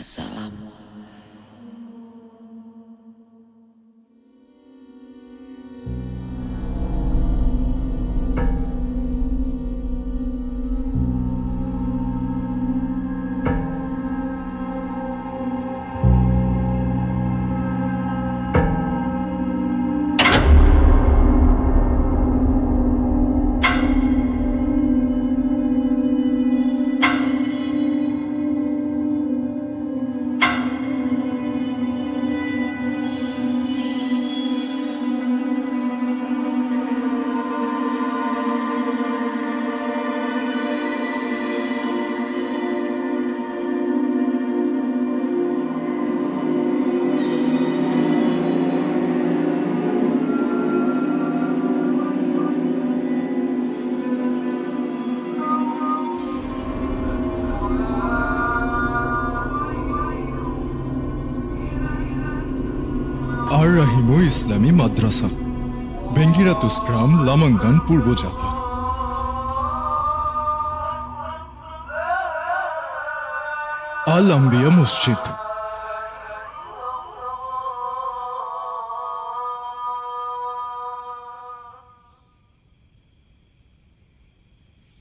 আসসালামু আর রাহিমু ইসলামী মাদ্রাসা, বেঙ্গিরাতুস গ্রাম, লামাঙ্গান, পূর্ব জাভা। আল আম্বিয়া মসজিদ।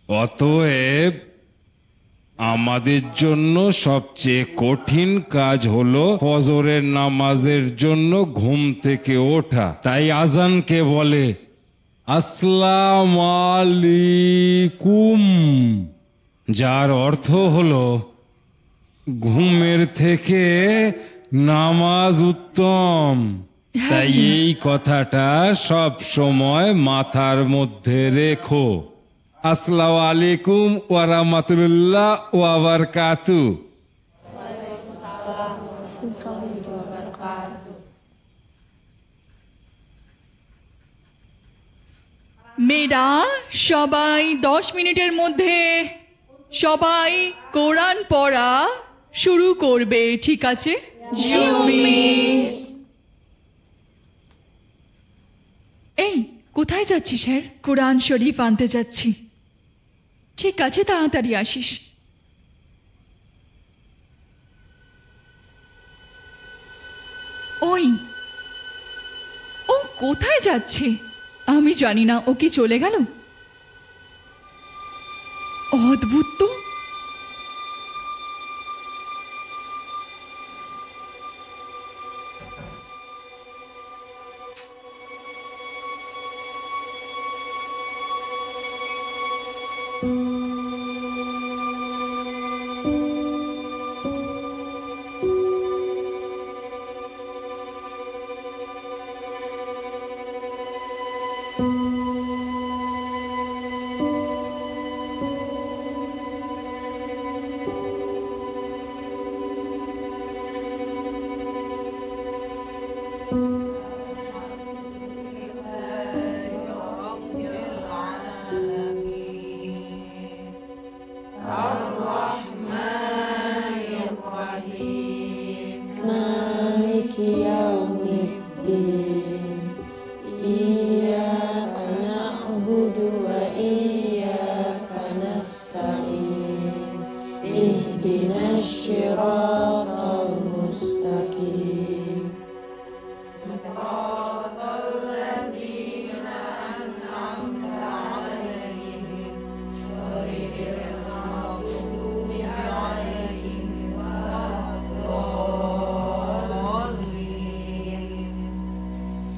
অতএব আমাদের জন্য সবচেয়ে কঠিন কাজ হলো ফজরের নামাজের জন্য ঘুম থেকে ওঠা। তাই আজানকে বলে আসসালামু আলাইকুম, যার অর্থ হলো ঘুমের থেকে নামাজ উত্তম। তাই এই কথাটা সব সময় মাথার মধ্যে রেখো। আসসালামু আলাইকুম ওয়া রাহমাতুল্লাহ ওয়া বারাকাতুহু। মেয়েরা সবাই 10 মিনিটের মধ্যে সবাই কোরআন পড়া শুরু করবে, ঠিক আছে? এই কোথায় যাচ্ছিস? স্যার, কোরআন শরীফ আনতে যাচ্ছি। ঠিক আছে, তাড়াতাড়ি আসিস। ওই, ও কোথায় যাচ্ছে? আমি জানি না। ও কি চলে গেল? অদ্ভুত তো।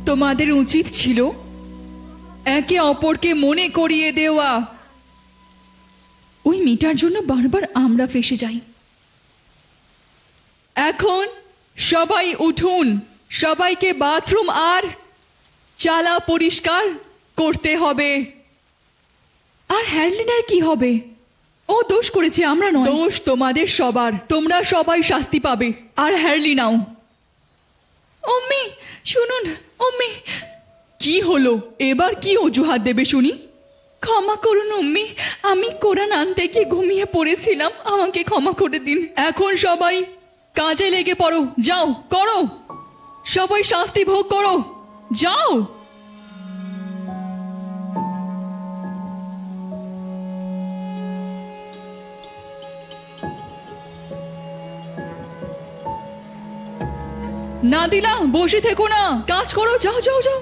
তোমাদের উচিত ছিল একে অপরকে মনে করিয়ে দেওয়া। ওই মেয়েটার জন্য বারবার আমরা ফেঁসে যাই। এখন সবাই উঠুন, সবাইকে বাথরুম আর চালা পরিষ্কার করতে হবে। আর হ্যারলিনার কি হবে? ও দোষ করেছে, আমরা নয়। দোষ তোমাদের সবার, তোমরা সবাই শাস্তি পাবে। আর হ্যারলিনাও। অম্মি শুনুন, অম্মি। কি হলো? এবার কি অজুহাত দেবে শুনি? ক্ষমা করুন অম্মি, আমি কোরআন আনতে গিয়ে ঘুমিয়ে পড়েছিলাম, আমাকে ক্ষমা করে দিন। এখন সবাই কাজে লেগে পড়ো, যাও করো, সবাই শাস্তি ভোগ করো, যাও। না দিলা বসে থেকো না, কাজ করো, যাও যাও যাও।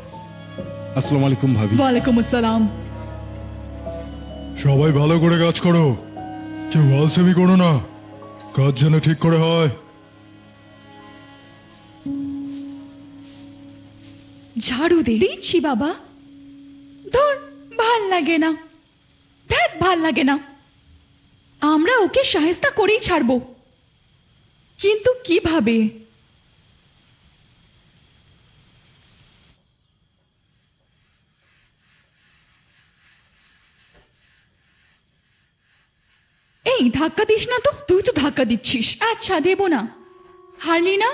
আসসালামু আলাইকুম ভাবি। ওয়ালাইকুম আসসালাম। সবাই ভালো করে কাজ করো, কেউ আলসেমি করো না, কাজ যেন ঠিক করে হয়। ঝাড়ু দিচ্ছি বাবা। ধর, ভাল লাগে না, ধ্যাত ভাল লাগে না। আমরা ওকে সাহেস্তা করেই ছাড়বো, কিন্তু কিভাবে? এই ধাক্কা দিস না তো, তুই তো ধাক্কা দিচ্ছিস। আচ্ছা দেব না। হারলি না?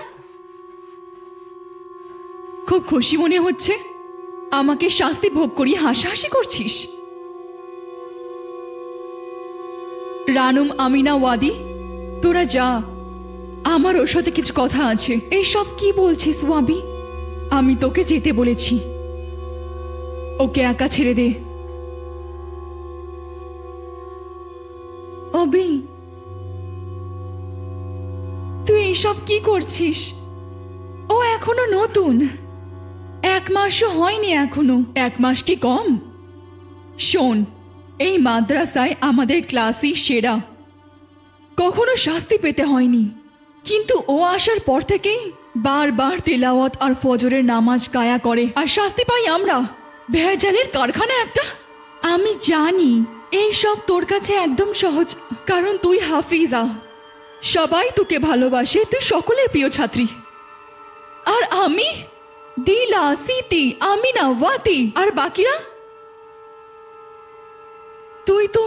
খুব খুশি মনে হচ্ছে, আমাকে শাস্তি ভোগ করিয়ে হাসাহাসি করছিস। রানুম, আমিনা, ওয়াদি, তোরা যা, আমার ওর সাথে কিছু কথা আছে। এইসব কি বলছিস ওয়াবি? আমি তোকে যেতে বলেছি, ওকে একা ছেড়ে দে। অবি, তুই এইসব কি করছিস? ও এখনো নতুন, 1 মাসও হয়নি এখনো। 1 মাস কি কম? শোন, এই মাদ্রাসায় আমাদের ক্লাসই সেরা, কখনো শাস্তি পেতে হয়নি, কিন্তু ও আসার পর থেকেই বারবার তেলাওয়াত আর ফজরের নামাজ কায়া করে, আর শাস্তি পাই আমরা। ভেজালের কারখানা একটা। আমি জানি এই সব তোর কাছে একদম সহজ, কারণ তুই হাফিজা, সবাই তোকে ভালোবাসে, তুই সকলের প্রিয় ছাত্রী। আর আমি দিলা, সিতি, আমিনা, ওয়াতি আর বাকিরা, তুই তো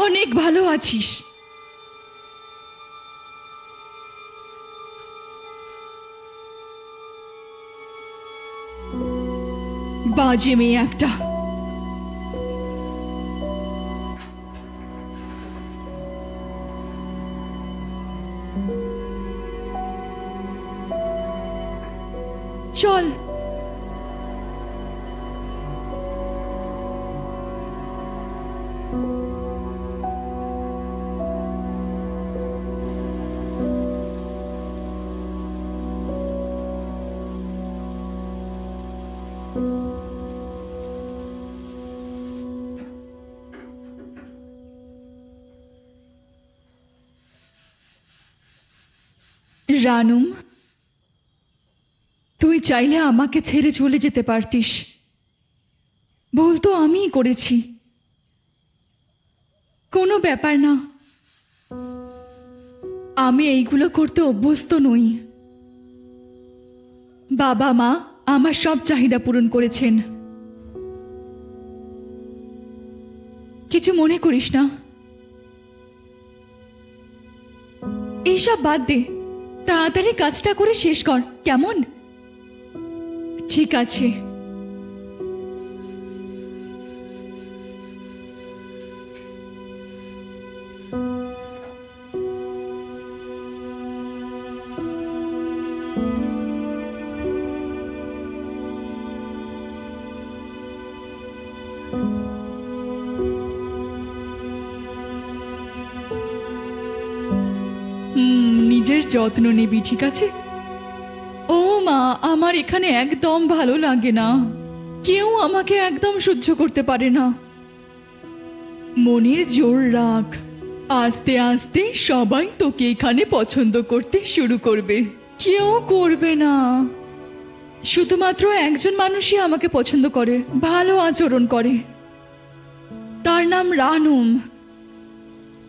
অনেক ভালো আছিস। বাজে মেয়ে একটা। চল। রানুম, তুই চাইলে আমাকে ছেড়ে চলে যেতে পারতিস, ভুল তো আমিই করেছি, কোনো ব্যাপার না। আমি এইগুলো করতে অভ্যস্ত নই। বাবা মা আমার সব চাহিদা পূরণ করেছেন, কিছু মনে করিস না। এইসব বাদ দে, তাড়াতাড়ি কাজটা করে শেষ কর, কেমন? ঠিক আছে। নিজের যত্ন নিবি, ঠিক আছে? ও মা, আমার এখানে একদম ভালো লাগে না, কেউ আমাকে একদম সহ্য করতে পারে না। মনের জোর রাখ, আস্তে আস্তে সবাই তোকে এখানে পছন্দ করতে শুরু করবে। কেউ করবে না, শুধুমাত্র একজন মানুষই আমাকে পছন্দ করে, ভালো আচরণ করে, তার নাম রানুম।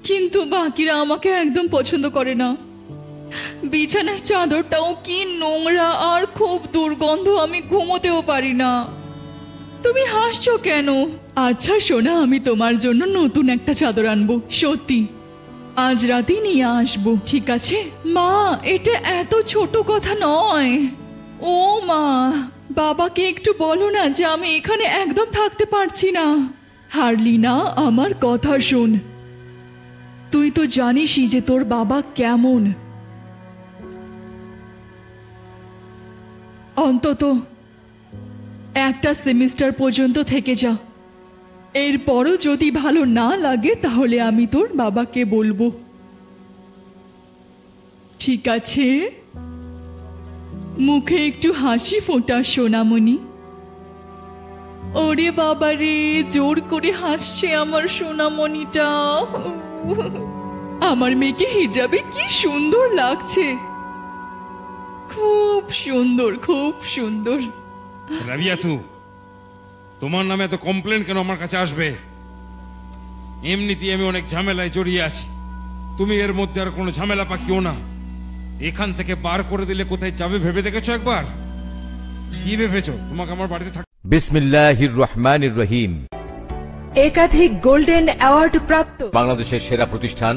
কিন্তু বাকিরা আমাকে একদম পছন্দ করে না। বিছানার চাদরটাও কি নোংরা আর খুব দুর্গন্ধ, আমি ঘুমোতেও পারি না। তুমি হাসছো কেন? আচ্ছা সোনা, আমি তোমার জন্য নতুন একটা চাদর আনবো, সত্যি আজ রাতেই নিয়ে আসবো, ঠিক আছে? মা, এটা এত ছোট কথা নয়। ও মা, বাবাকে একটু বলো না যে আমি এখানে একদম থাকতে পারছি না। হারলি না, আমার কথা শোন, তুই তো জানিসই যে তোর বাবা কেমন। অন্তত একটা সেমিস্টার পর্যন্ত থেকে যা, এরপরও যদি ভালো না লাগে তাহলে আমি তোর বাবাকে বলবো, ঠিক আছে? মুখে একটু হাসি ফোটা সোনামণি। ওরে বাবা রে, জোর করে হাসছে আমার সোনামণিটা। আমার মেয়েকে হিজাবে কি সুন্দর লাগছে, খুব সুন্দর, খুব সুন্দর। রাবিয়াতু, তোমার নামে এত কমপ্লেন কেন আমার কাছে আসবে? এমনিতেই আমি অনেক ঝামেলায় জড়িয়ে আছি, তুমি এর মধ্যে আর কোনো ঝামেলা পাকিও না। এখান থেকে বার করে দিলে কোথায় যাবে ভেবে দেখেছো একবার? কি ভেবেছো তোমাকে আমার বাড়িতে থাক? বিসমিল্লাহির রহমানির রহিম। একাধিক গোল্ডেন অ্যাওয়ার্ড প্রাপ্ত বাংলাদেশের সেরা প্রতিষ্ঠান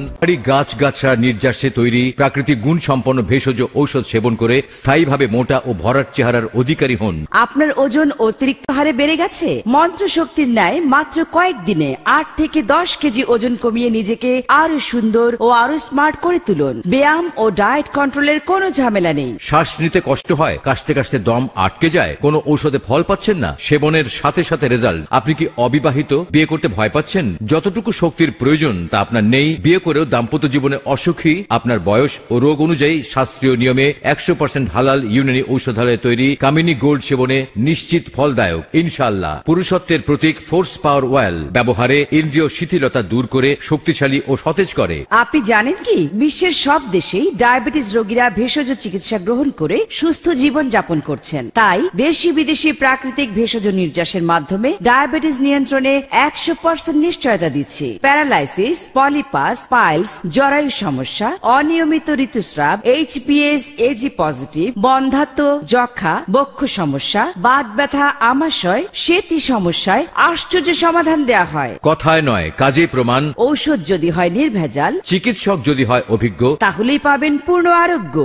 গাছগাছড়া নির্যাসে তৈরি প্রাকৃতিক গুণ সম্পন্ন ভেষজ ঔষধ সেবন করে স্থায়ীভাবে মোটা ও ভরাট চেহারার অধিকারী হন। আপনার ওজন অতিরিক্ত হারে বেড়ে গেছে? মন্ত্র শক্তির ন্যায় মাত্র কয়েকদিনে 8 থেকে 10 কেজি ওজন কমিয়ে নিজেকে আরো সুন্দর ও আরো স্মার্ট করে তুলুন। ব্যায়াম ও ডায়েট কন্ট্রোলের কোনো ঝামেলা নেই। শ্বাস নিতে কষ্ট হয়, কাশতে কাশতে দম আটকে যায়, কোনো ঔষধে ফল পাচ্ছেন না, সেবনের সাথে সাথে রেজাল্ট। আপনি কি অবিবাহিত, বিয়ে করতে ভয় পাচ্ছেন? যতটুকু শক্তির প্রয়োজন তা আপনার নেই, বিয়ে করেও দাম্পত্য জীবনে অসুখী? আপনার বয়স ও রোগ অনুযায়ী শাস্ত্রীয় নিয়মে 100% হালাল ইউনানি ঔষধালয়ে তৈরি কামিনী গোল্ড সেবনে নিশ্চিত ফলদায়ক ইনশাআল্লাহ। পুরুষত্বের প্রতীক ফোর্স পাওয়ার অয়েল ব্যবহারে ইন্দ্রিয় শিথিলতা দূর করে শক্তিশালী ও সতেজ করে। আপনি জানেন কি, বিশ্বের সব দেশেই ডায়াবেটিস রোগীরা ভেষজ চিকিৎসা গ্রহণ করে সুস্থ জীবন যাপন করছেন। তাই দেশি বিদেশি প্রাকৃতিক ভেষজ নির্যাসের মাধ্যমে ডায়াবেটিস নিয়ন্ত্রণে 100% নিশ্চয়তা দিচ্ছি। প্যারালাইসিস, পলিপাস, পাইলস, জরায়ু সমস্যা, অনিয়মিত ঋতুস্রাব, HPS AG পজিটিভ, বন্ধ্যাত্ব, যক্ষা, বক্ষ সমস্যা, বাত ব্যথা, আমাশয়, সেতি সমস্যায় আশ্চর্য সমাধান দেয়া হয়। কথায় নয়, কাজে প্রমাণ। ঔষধ যদি হয় নির্ভেজাল, চিকিৎসক যদি হয় অভিজ্ঞ, তাহলেই পাবেন পূর্ণ আরোগ্য।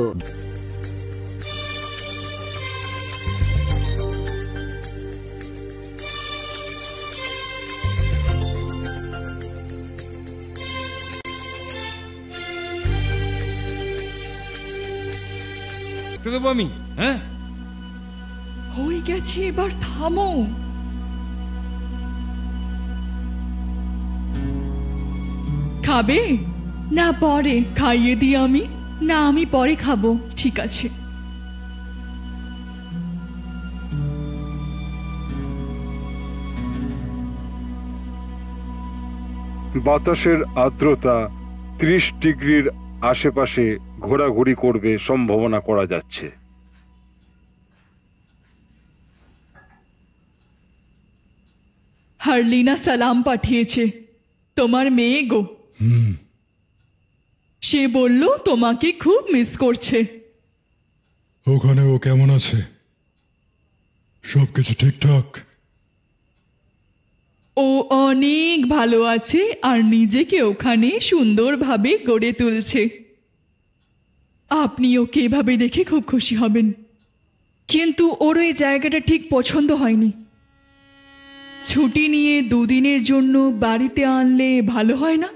দেবো আমি? হ্যাঁ, হয়ে গেছে, এবার থামো। খাবে না পরে খাইয়ে দিই আমি? না, আমি পরে খাবো। ঠিক আছে। বাতাসের আর্দ্রতা 30 ডিগ্রির আশেপাশে ঘোরাঘুরি করবে সম্ভাবনা করা যাচ্ছে। হারলিনা সালাম পাঠিয়েছে, তোমার মেয়ে গো। সে বলল তোমাকে খুব মিস করছে। ওখানে ও কেমন আছে? সবকিছু ঠিকঠাক? ও অনেক ভালো আছে আর নিজেকে ওখানে সুন্দরভাবে গড়ে তুলছে। আপনি ওকে এভাবে দেখে খুব খুশি হবেন। কিন্তু ওর এই জায়গাটা ঠিক পছন্দ হয়নি। ছুটি নিয়ে 2 দিনের জন্য বাড়িতে আনলে ভালো হয় না?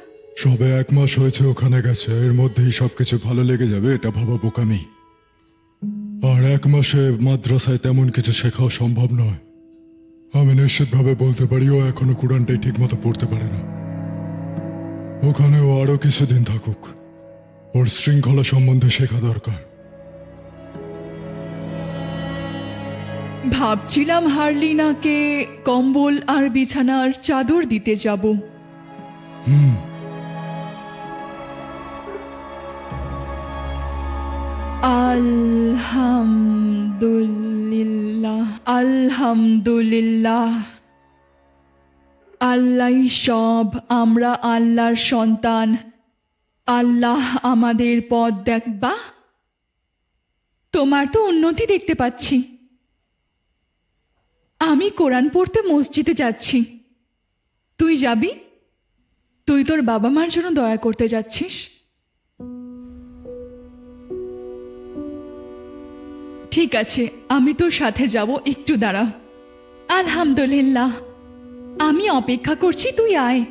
সবে 1 মাস হয়েছে ওখানে গেছে, এর মধ্যেই সবকিছু ভালো লেগে যাবে এটা ভাবা বোকামি। আর 1 মাসে মাদ্রাসায় তেমন কিছু শেখাও সম্ভব নয়। আমি নিশ্চিতভাবে বলতে পারি ও এখনো কোরআনটাই ঠিক মতো পড়তে পারে না। ওখানে ও আরো কিছুদিন থাকুক, ওর শৃঙ্খলা সম্বন্ধে শেখা দরকার। ভাবছিলাম হারলিনাকে কম্বল আর বিছানার চাদর দিতে যাব। আলহামদুলিল্লাহ, আলহামদুলিল্লাহ। আল্লাহ সব, আমরা আল্লাহর সন্তান। আল্লাহ আমাদের পথ দেখবা। তোমার তো উন্নতি দেখতে পাচ্ছি। আমি কোরআন পড়তে মসজিদে যাচ্ছি, তুই যাবি? তুই তোর বাবা মার জন্য দয়া করতে যাচ্ছিস? ঠিক আছে, আমি তোর সাথে যাব, একটু দাঁড়া। আলহামদুলিল্লাহ, আমি অপেক্ষা করছি, তুই আয়।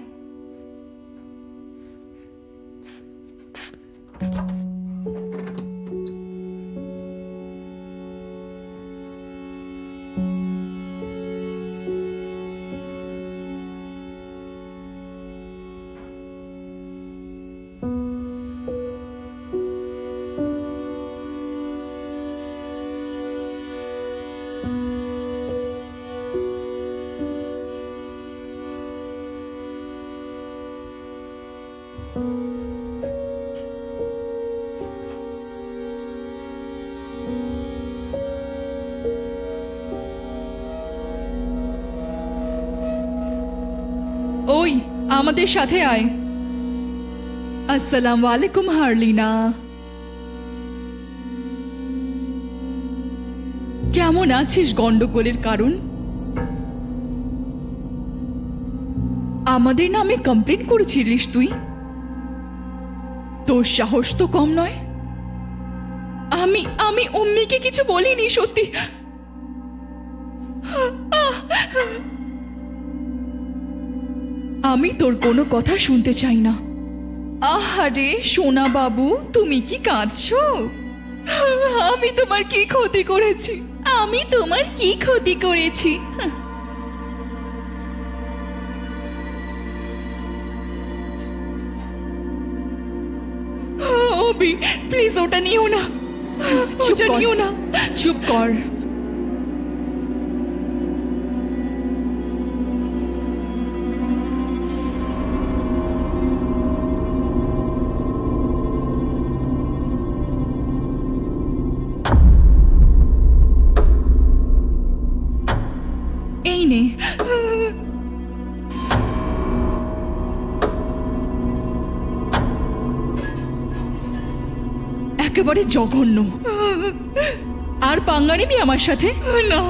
ওই আমাদের সাথে আয়। আসসালামু আলাইকুম হারলিনা। কেমন আছিস গন্ডগোলের কারণ? আমাদের নামে কমপ্লেন করেছিলিস তুই? তোর সাহস তো কম নয়। আমি অম্মিকে কিছু বলিনি সত্যি। আমি তোর কোনো কথা শুনতে চাই না। আহারে সোনা বাবু, তুমি কি কাঁদছো? আমি তোমার কি ক্ষতি করেছি? আমি তোমার কি ক্ষতি করেছি? অবি প্লিজ ওটা নিও না, ওটা নিও না। চুপ কর। এই নে। একেবারে জঘন্য। আর পাঙ্গা নিবি আমার সাথে? না,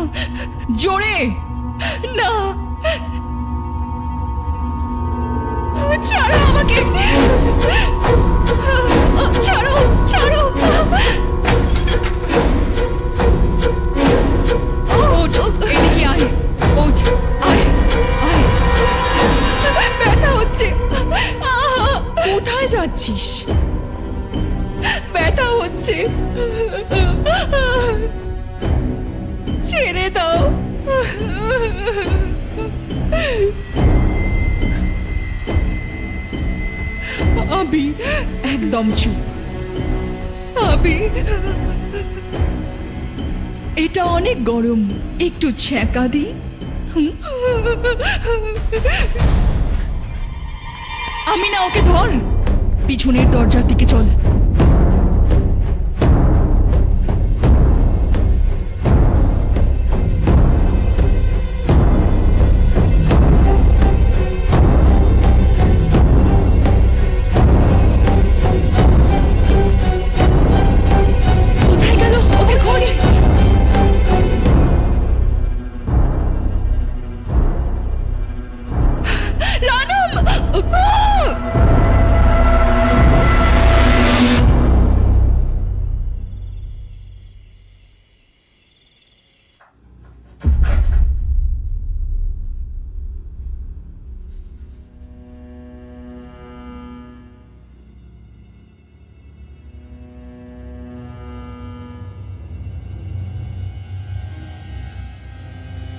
জোরে না। ছাড়ো আমাকে, ছাড়ো ছাড়ো। ওঠ, এদিকে আয়, ওঠ, আয় আয়। ব্যথা হচ্ছে। কোথায় যাচ্ছিস? ব্যথা হচ্ছে, ছেড়ে দাও। আবি একদম চুপ। আবি এটা অনেক গরম, একটু ছ্যাঁকা দি। আমি না, ওকে ধর। পিছনের দরজার দিকে চল। কোথায় গেল? ওকে খোঁজ। রানম!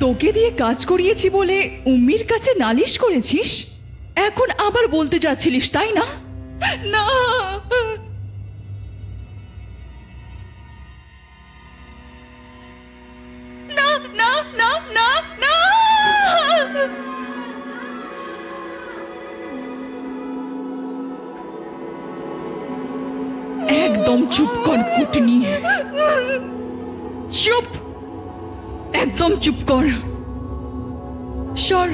তোকে দিয়ে কাজ করিয়েছি বলে উম্মির কাছে নালিশ করেছিস? এখন আবার বলতে যাচ্ছিলিস, তাই না? না, না না না না না। একদম চুপ কর কুটনি। চুপ, একদম চুপ কর। সর।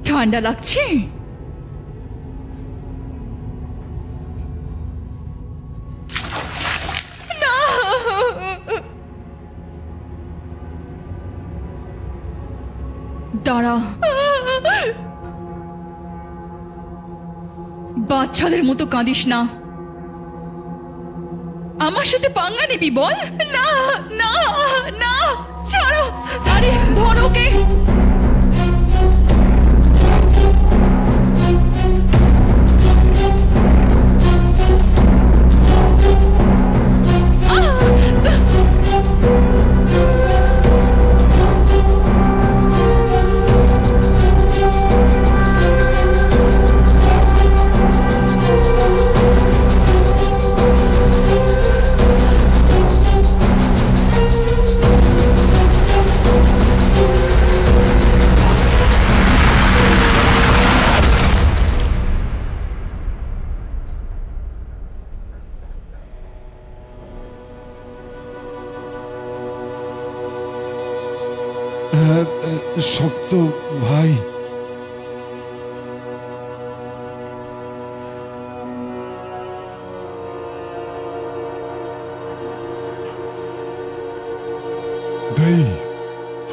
ঠান্ডা লাগছে? না, দাঁড়া। বাচ্চাদের মতো কাঁদিস না। আমার সাথে পাঙ্গা নিবি? বল। না না না, ছাড়ো। আরে ধর ওকে। হ্যাঁ, শক্ত ভাই। দেই,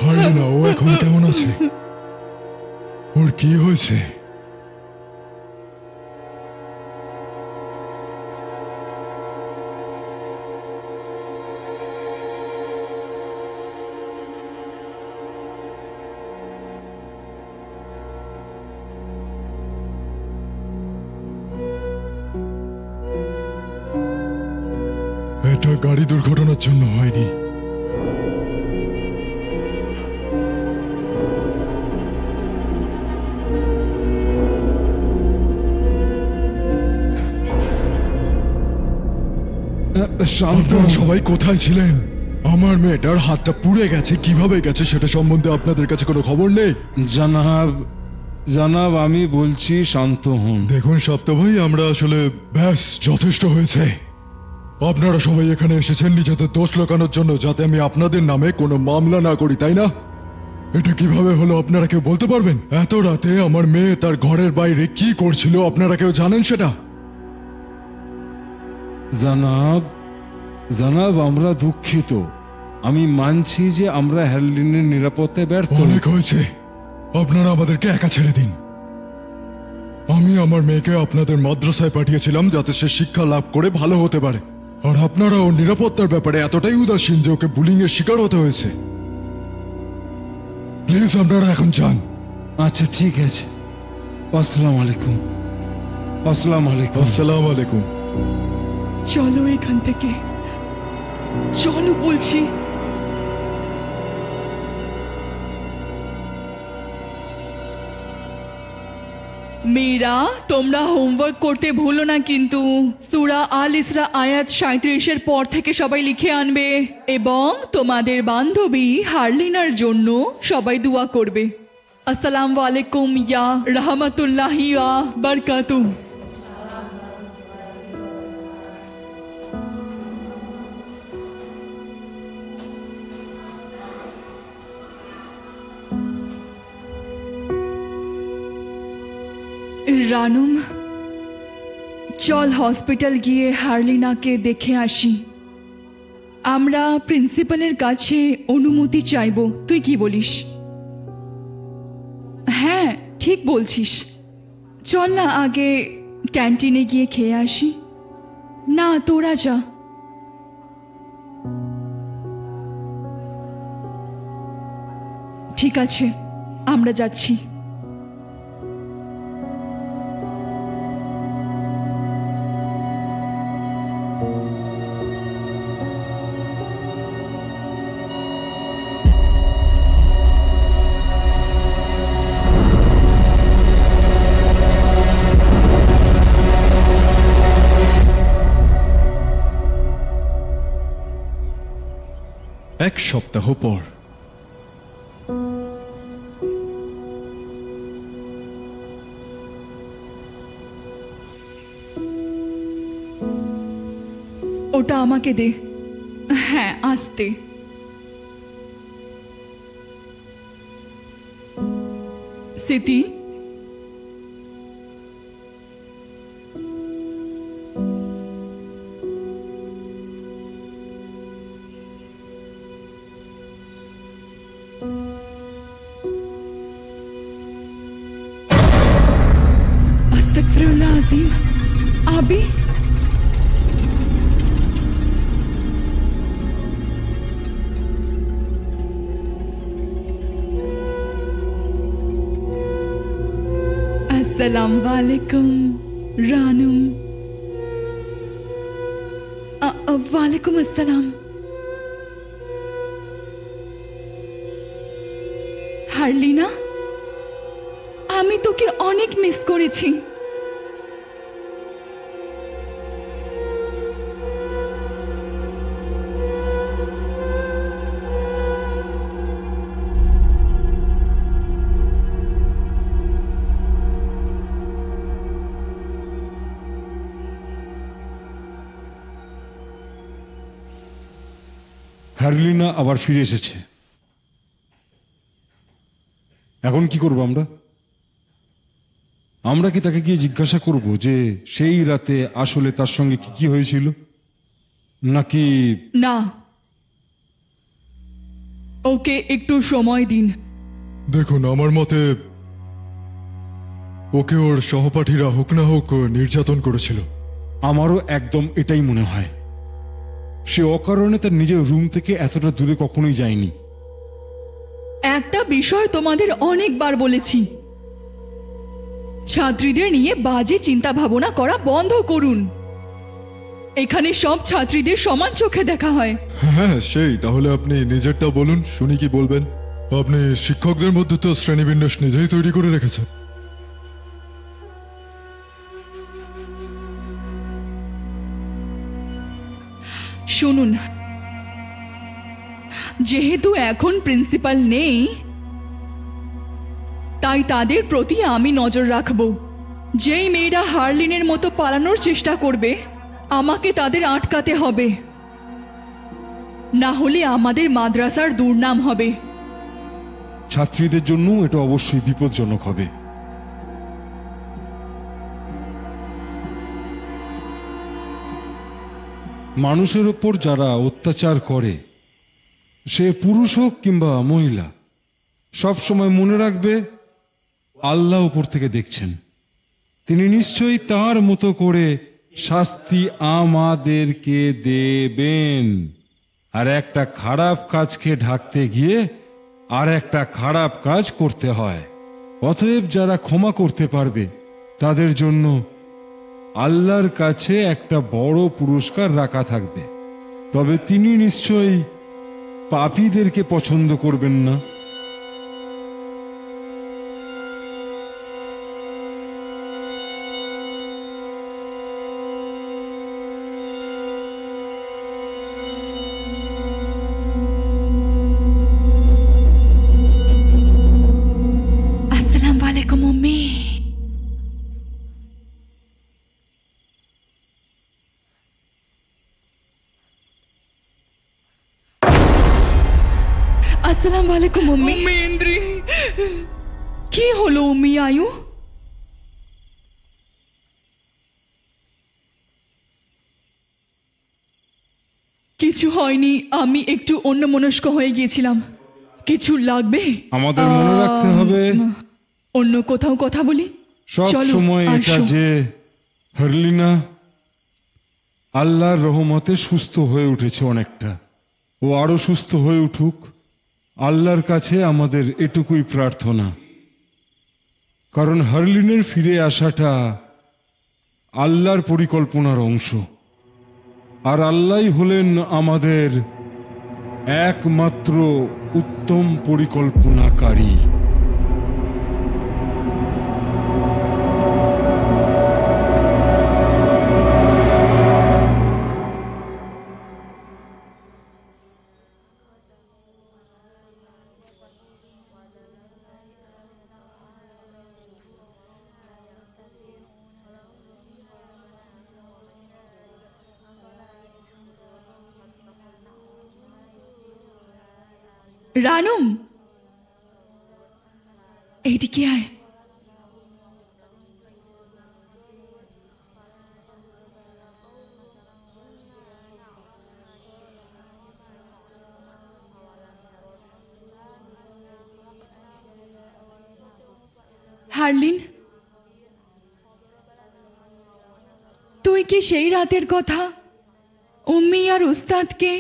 হারলে না, ও এখন কেমন আছে? ওর কি হয়েছে? এটা গাড়ি দুর্ঘটনার জন্য হয়নি। শান্ত আপনারা সবাই কোথায় ছিলেন? আমার মেয়েটার হাতটা পুড়ে গেছে, কিভাবে গেছে সেটা সম্বন্ধে আপনাদের কাছে কোনো খবর নেই? জনাব, জনাব আমি বলছি শান্ত হন। দেখুন সপ্তাহ ভাই, আমরা আসলে ব্যাস যথেষ্ট হয়েছে। আপনারা সবাই এখানে এসেছেন নিজেদের দোষ লোকানোর জন্য, যাতে আমি আপনাদের নামে কোনো মামলা না করি, তাই না? এটা কিভাবে হলো আপনারা কেউ বলতে পারবেন? এত রাতে আমার মেয়ে তার ঘরের বাইরে কি করছিল আপনারা কেউ জানেন সেটা? জনাব, জনাব আমরা দুঃখিত। আমি মানছি যে আমরা হ্যারলিনের নিরাপত্তায় ব্যর্থ অনেক হয়েছি। হয়েছে, আপনারা আমাদেরকে একা ছেড়ে দিন। আমি আমার মেয়েকে আপনাদের মাদ্রাসায় পাঠিয়েছিলাম যাতে সে শিক্ষা লাভ করে ভালো হতে পারে, আর আপনারা ওর নিরাপত্তার ব্যাপারে এতটাই উদাসীন যে ওকে বুলিং এর শিকার হতে হয়েছে। প্লিজ আপনারা এখন যান। আচ্ছা ঠিক আছে, আসসালামু আলাইকুম। আসসালামু আলাইকুম। আসসালামু আলাইকুম। চলো এখান থেকে, চলো বলছি। মেয়েরা, তোমরা হোমওয়ার্ক করতে ভুলো না কিন্তু। সূরা আল ইসরা আয়াত 37-এর পর থেকে সবাই লিখে আনবে, এবং তোমাদের বান্ধবী হারলিনার জন্য সবাই দোয়া করবে। আসসালামু আলাইকুম ইয়া রাহমাতুল্লাহি ওয়া বারাকাতুহু। রানুম, চল হসপিটাল গিয়ে হারলিনাকে দেখে আসি। আমরা প্রিন্সিপালের কাছে অনুমতি চাইব, তুই কি বলিস? হ্যাঁ ঠিক বলছিস, চল না আগে ক্যান্টিনে গিয়ে খেয়ে আসি। না, তোরা যা। ঠিক আছে, আমরা যাচ্ছি। এক সপ্তাহ পর ওটা আমাকে দে। হ্যাঁ, আস্তে। সিটি, আস্তাগফিরুল্লাহ আযীম। আবি, আসসালামু আলাইকুম রানুম। ওয়ালাইকুম আসসালাম। হারলিনা, আমি তোকে অনেক মিস করেছি। হ্যারলিনা আবার ফিরে এসেছে। এখন কি করব আমরা? আমরা কি তাকে গিয়ে জিজ্ঞাসা করব যে সেই রাতে আসলে তার সঙ্গে কি কি হয়েছিল, নাকি? না, ওকে একটু সময় দিন। দেখুন, আমার মতে ওকে ওর সহপাঠীরা হোক না হোক নির্যাতন করেছিল। আমারও একদম এটাই মনে হয়। সে অকারণে তার নিজের রুম থেকে এতটা দূরে কখনোই যায়নি। একটা বিষয় তোমাদের অনেকবার বলেছি, ছাত্রীদের নিয়ে বাজে চিন্তা ভাবনা করা বন্ধ করুন। এখানে সব ছাত্রীদের সমান চোখে দেখা হয়। হ্যাঁ, সেই তাহলে আপনি নিজেরটা বলুন, শুনি কি বলবেন। আপনি শিক্ষকদের মধ্যে তো শ্রেণীবিন্যাস নিজেই তৈরি করে রেখেছেন। শুনুন, যেহেতু এখন প্রিন্সিপাল নেই, তাই তাদের প্রতি আমি নজর রাখব। যেই মেয়েরা হার্লিনের মতো পালানোর চেষ্টা করবে, আমাকে তাদের আটকাতে হবে, না হলে আমাদের মাদ্রাসার দুর্নাম হবে। ছাত্রীদের জন্য এটা অবশ্যই বিপজ্জনক হবে। মানুষের ওপর যারা অত্যাচার করে, সে পুরুষ হোক কিংবা মহিলা, সব সময় মনে রাখবে আল্লাহ উপর থেকে দেখছেন। তিনি নিশ্চয়ই তার মতো করে শাস্তি আমাদেরকে দেবেন। আর একটা খারাপ কাজকে ঢাকতে গিয়ে আর একটা খারাপ কাজ করতে হয়। অতএব যারা ক্ষমা করতে পারবে তাদের জন্য আল্লাহর কাছে একটা বড় পুরস্কার রাখা থাকবে। তবে তিনি নিশ্চয়ই পাপীদেরকে পছন্দ করবেন না। আসসালামু আলাইকুম আম্মি। আসসালামু আলাইকুম আম্মি। ইন্দ্রি, কি হলো উম্মি আয়ু? কিছু হয়নি, আমি একটু অন্যমনস্ক হয়ে গিয়েছিলাম। কিছু লাগবে? আমাদের মনে রাখতে হবে অন্য কোথাও কথা বলি। সব চলো, সময় এটা আসো। যে হারলিনা আল্লাহর রহমতে সুস্থ হয়ে উঠেছে অনেকটা। ও আরো সুস্থ হয়ে উঠুক, আল্লাহর কাছে আমাদের এটুকুই প্রার্থনা। কারণ হারলিনের ফিরে আসাটা আল্লাহর পরিকল্পনার অংশ, আর আল্লাহই হলেন আমাদের একমাত্র উত্তম পরিকল্পনাকারী। রানুম, এইদিকে আয়। হারলিন, তুই কি সেই রাতের কথা উম্মি আর উস্তাদকে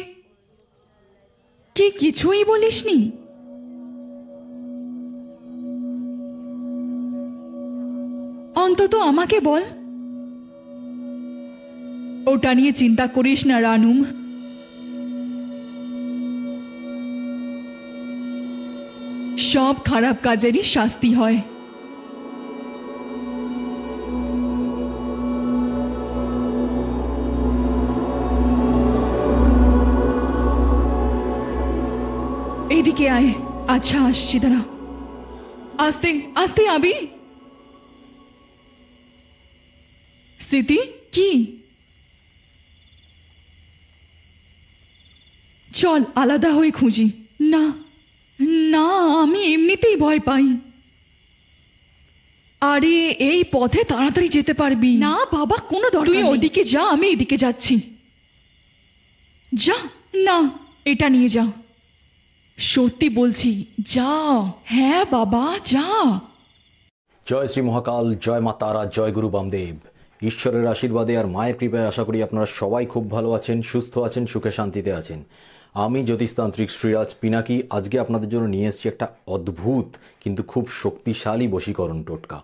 কি কিছুই বলিসনি? অন্তত আমাকে বল। ওটা নিয়ে চিন্তা করিস না রানুম, সব খারাপ কাজেরই শাস্তি হয়। এইদিকে আয়। আচ্ছা, আসছি, দাঁড়া। আস্তে আস্তে আবি। স্মৃতি, কি? চল আলাদা হয়ে খুঁজি। না না, আমি এমনিতেই ভয় পাই। আরে এই পথে তাড়াতাড়ি যেতে পারবি। না বাবা, কোনো দরকার তুই ওদিকে যা, আমি এদিকে যাচ্ছি। যা। না, এটা নিয়ে যা। সত্যি বলছি, যা। হ্যাঁ বাবা, যা। জয় শ্রী মহাকাল, জয় মা তারা, জয় গুরু বামদেব। ঈশ্বরের আশীর্বাদে আর মায়ের কৃপায় আশা করি আপনারা সবাই খুব ভালো আছেন, সুস্থ আছেন, সুখে শান্তিতে আছেন। আমি জ্যোতিষতান্ত্রিক শ্রীরাজ পিনাকি আজকে আপনাদের জন্য নিয়ে এসেছি একটা অদ্ভুত কিন্তু খুব শক্তিশালী বশীকরণ টোটকা।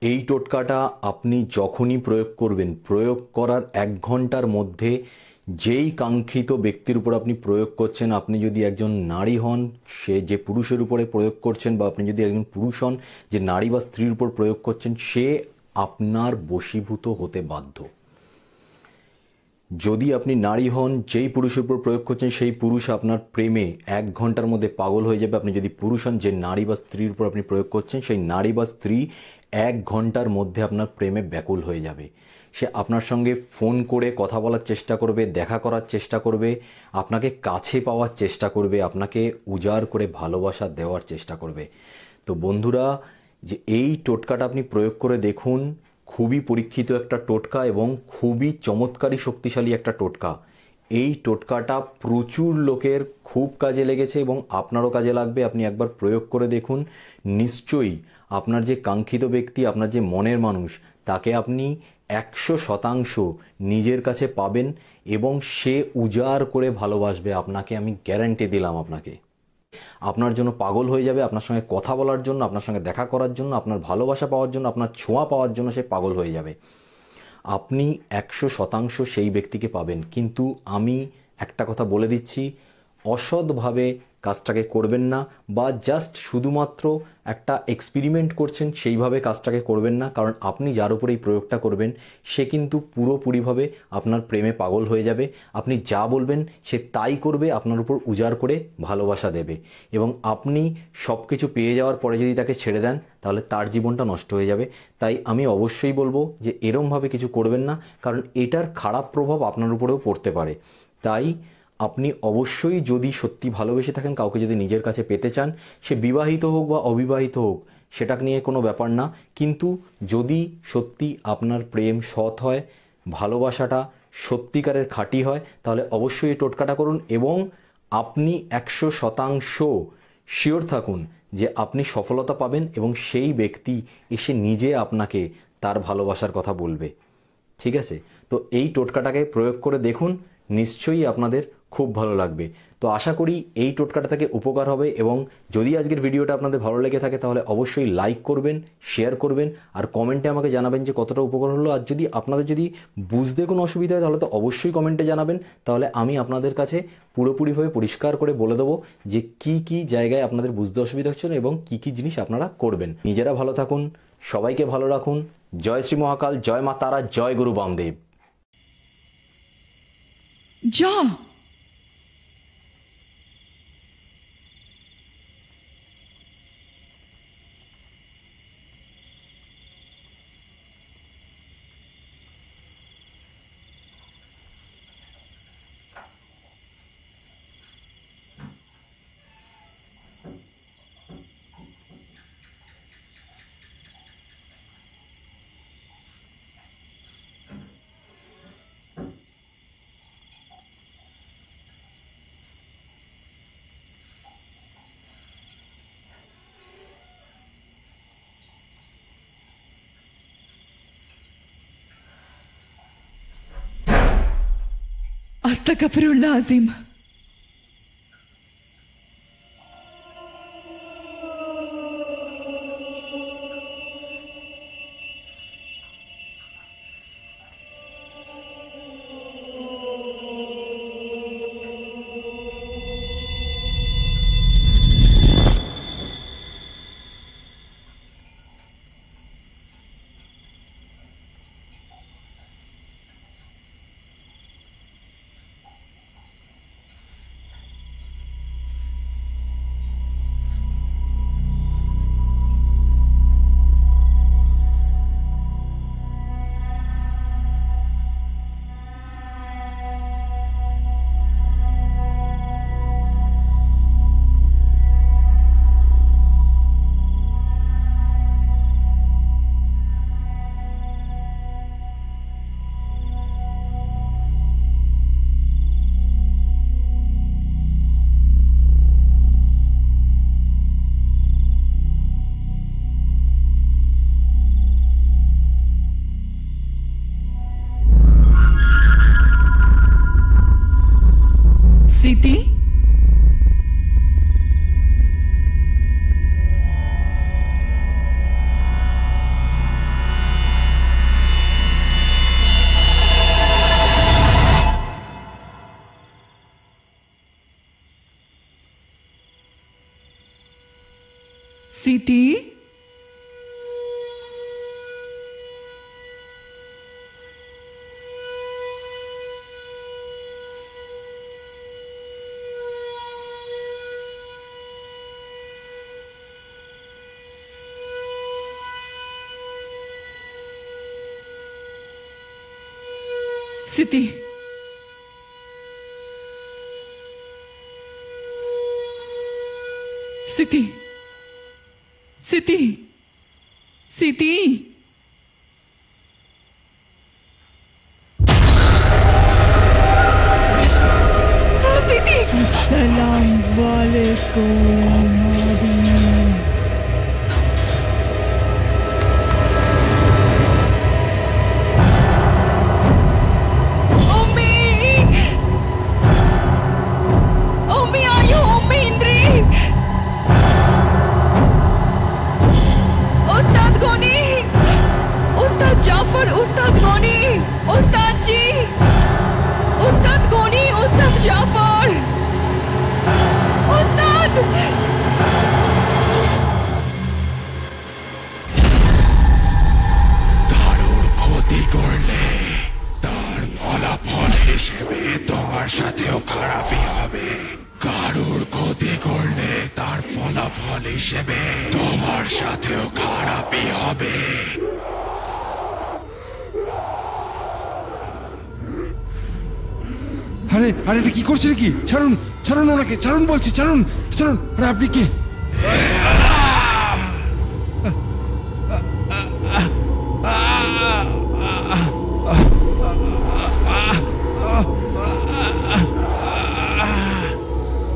এই টোটকাটা আপনি যখনই প্রয়োগ করবেন, প্রয়োগ করার 1 ঘন্টার মধ্যে যেই কাঙ্ক্ষিত ব্যক্তির উপর আপনি প্রয়োগ করছেন, আপনি যদি একজন নারী হন সে যে পুরুষের উপরে প্রয়োগ করছেন, বা আপনি যদি একজন পুরুষ হন যে নারী বা স্ত্রীর উপর প্রয়োগ করছেন, সে আপনার বশীভূত হতে বাধ্য। যদি আপনি নারী হন, যেই পুরুষের উপর প্রয়োগ করছেন সেই পুরুষ আপনার প্রেমে 1 ঘন্টার মধ্যে পাগল হয়ে যাবে। আপনি যদি পুরুষ হন, যে নারী বা স্ত্রীর উপর আপনি প্রয়োগ করছেন সেই নারী বা স্ত্রী 1 ঘন্টার মধ্যে আপনার প্রেমে ব্যাকুল হয়ে যাবে। সে আপনার সঙ্গে ফোন করে কথা বলার চেষ্টা করবে, দেখা করার চেষ্টা করবে, আপনাকে কাছে পাওয়ার চেষ্টা করবে, আপনাকে উজাড় করে ভালোবাসা দেওয়ার চেষ্টা করবে। তো বন্ধুরা, যে এই টোটকাটা আপনি প্রয়োগ করে দেখুন, খুবই পরীক্ষিত একটা টোটকা এবং খুবই চমৎকারী শক্তিশালী একটা টোটকা। এই টোটকাটা প্রচুর লোকের খুব কাজে লেগেছে এবং আপনারও কাজে লাগবে। আপনি একবার প্রয়োগ করে দেখুন, নিশ্চয়ই আপনার যে কাঙ্ক্ষিত ব্যক্তি, আপনার যে মনের মানুষ, তাকে আপনি 100% নিজের কাছে পাবেন এবং সে উজাড় করে ভালোবাসবে আপনাকে। আমি গ্যারান্টি দিলাম আপনাকে। আপনার জন্য পাগল হয়ে যাবে, আপনার সঙ্গে কথা বলার জন্য, আপনার সঙ্গে দেখা করার জন্য, আপনার ভালোবাসা পাওয়ার জন্য, আপনার ছোঁয়া পাওয়ার জন্য সে পাগল হয়ে যাবে। আপনি 100% সেই ব্যক্তিকে পাবেন। কিন্তু আমি একটা কথা বলে দিচ্ছি, অসৎভাবে কাজটাকে করবেন না, বা জাস্ট শুধুমাত্র একটা এক্সপেরিমেন্ট করছেন সেইভাবে কাজটাকে করবেন না। কারণ আপনি যার উপরে এই প্রয়োগটা করবেন সে কিন্তু পুরোপুরিভাবে আপনার প্রেমে পাগল হয়ে যাবে। আপনি যা বলবেন সে তাই করবে, আপনার উপর উজাড় করে ভালোবাসা দেবে। এবং আপনি সব কিছু পেয়ে যাওয়ার পরে যদি তাকে ছেড়ে দেন, তাহলে তার জীবনটা নষ্ট হয়ে যাবে। তাই আমি অবশ্যই বলবো যে এরমভাবে কিছু করবেন না, কারণ এটার খারাপ প্রভাব আপনার উপরেও পড়তে পারে। তাই আপনি অবশ্যই, যদি সত্যি ভালোবেসে থাকেন, কাউকে যদি নিজের কাছে পেতে চান, সে বিবাহিত হোক বা অবিবাহিত হোক সেটা নিয়ে কোনো ব্যাপার না, কিন্তু যদি সত্যি আপনার প্রেম সৎ হয়, ভালোবাসাটা সত্যিকারের খাঁটি হয়, তাহলে অবশ্যই এই টোটকাটা করুন। এবং আপনি 100% শিওর থাকুন যে আপনি সফলতা পাবেন এবং সেই ব্যক্তি এসে নিজে আপনাকে তার ভালোবাসার কথা বলবে। ঠিক আছে? তো এই টোটকাটাকে প্রয়োগ করে দেখুন, নিশ্চয়ই আপনাদের খুব ভালো লাগবে। তো আশা করি এই টোটকাটা থেকে উপকার হবে। এবং যদি আজকের ভিডিওটা আপনাদের ভালো লেগে থাকে তাহলে অবশ্যই লাইক করবেন, শেয়ার করবেন, আর কমেন্টে আমাকে জানাবেন যে কতটা উপকার হলো। আর যদি আপনাদের যদি বুঝতে কোনো অসুবিধা হয় তাহলে তো অবশ্যই কমেন্টে জানাবেন। তাহলে আমি আপনাদের কাছে পুরোপুরিভাবে পরিষ্কার করে বলে দেবো যে কি কি জায়গায় আপনাদের বুঝতে অসুবিধা হচ্ছে এবং কি কি জিনিস আপনারা করবেন। নিজেরা ভালো থাকুন, সবাইকে ভালো রাখুন। জয় শ্রী মহাকাল, জয় মা তারা, জয় গুরু বামদেব। যা। আস্তাগফিরুল্লাহ আজিম। সিটি, সিটি, সিটি, সিটি, সিটি। সিটি, আসসালামু আলাইকুম। जाफर, उस्ताद गनी, उस्ताद जी, उस्ताद गनी, उस्ताद जाफर, उस्ताद। কারোর ক্ষতি করলে তার ফলাফল হিসেবে তোমার সাথেও খারাপই হবে। কারোর ক্ষতি করলে তার ফলাফল হিসেবে তোমার সাথেও খারাপই হবে। আরে আরে এটা কি করছে নাকি? ছাড়ুন ছাড়ুন ওনাকে, ছাড়ুন বলছি, ছাড়ুন ছাড়ুন। আরে আপনি কে?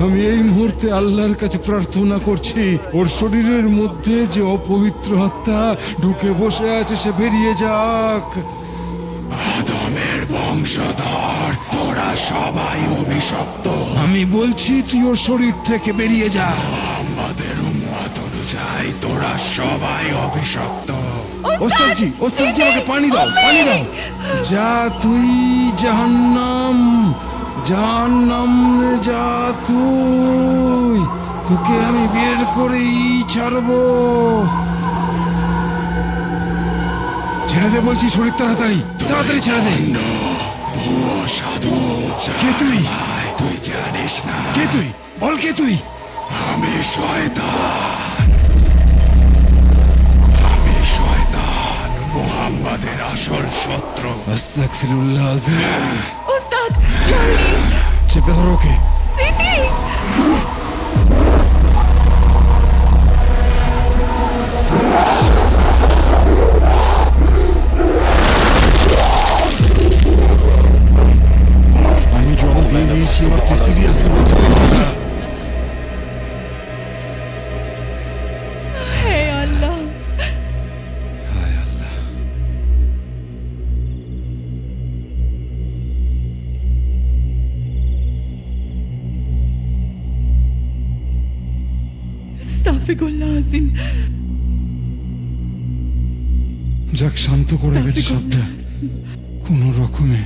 আমি এই মুহূর্তে আল্লাহর কাছে প্রার্থনা করছি, ওর শরীরের মধ্যে যে অপবিত্র আত্মা ঢুকে বসে আছে সে বেরিয়ে যাক। আদমের বংশধর তোরা সবাই অভিশপ্ত। আমি বলছি তুই ওর শরীর থেকে বেরিয়ে যা। আমাদের উম্মত অনুযায়ী তোরা সবাই অভিশপ্ত। ওস্তাদজি, ওস্তাদজি আমাকে পানি দাও, পানি দাও। যা তুই জাহান্নাম, জাহান্নাম যা তুই, তোকে আমি বের করেই ছাড়বো। ছেড়ে দে বলছি, শরীর তাড়াতাড়ি তাড়াতাড়ি ছেড়ে দে। সাধু কে তুই? তুই জানিস না। কে তুই? বল কে তুই? আমি শয়তান। আমি শয়তান, মুহাম্মাদের আসল শত্রু। আস্তাগফিরুল্লাহ আযীম। उस्ताद चार्ली, চেপে ধরো ওকে। सिटी। আমি জল দিয়ে দিয়েছি, এবার তুই সিরিয়াসলি বলছি কথা। हे अल्लाह, হায় আল্লাহ। আস্তাগফিরুল্লাহ আযীম। যাক, শান্ত করে গেছে সবটা কোনো রকমে।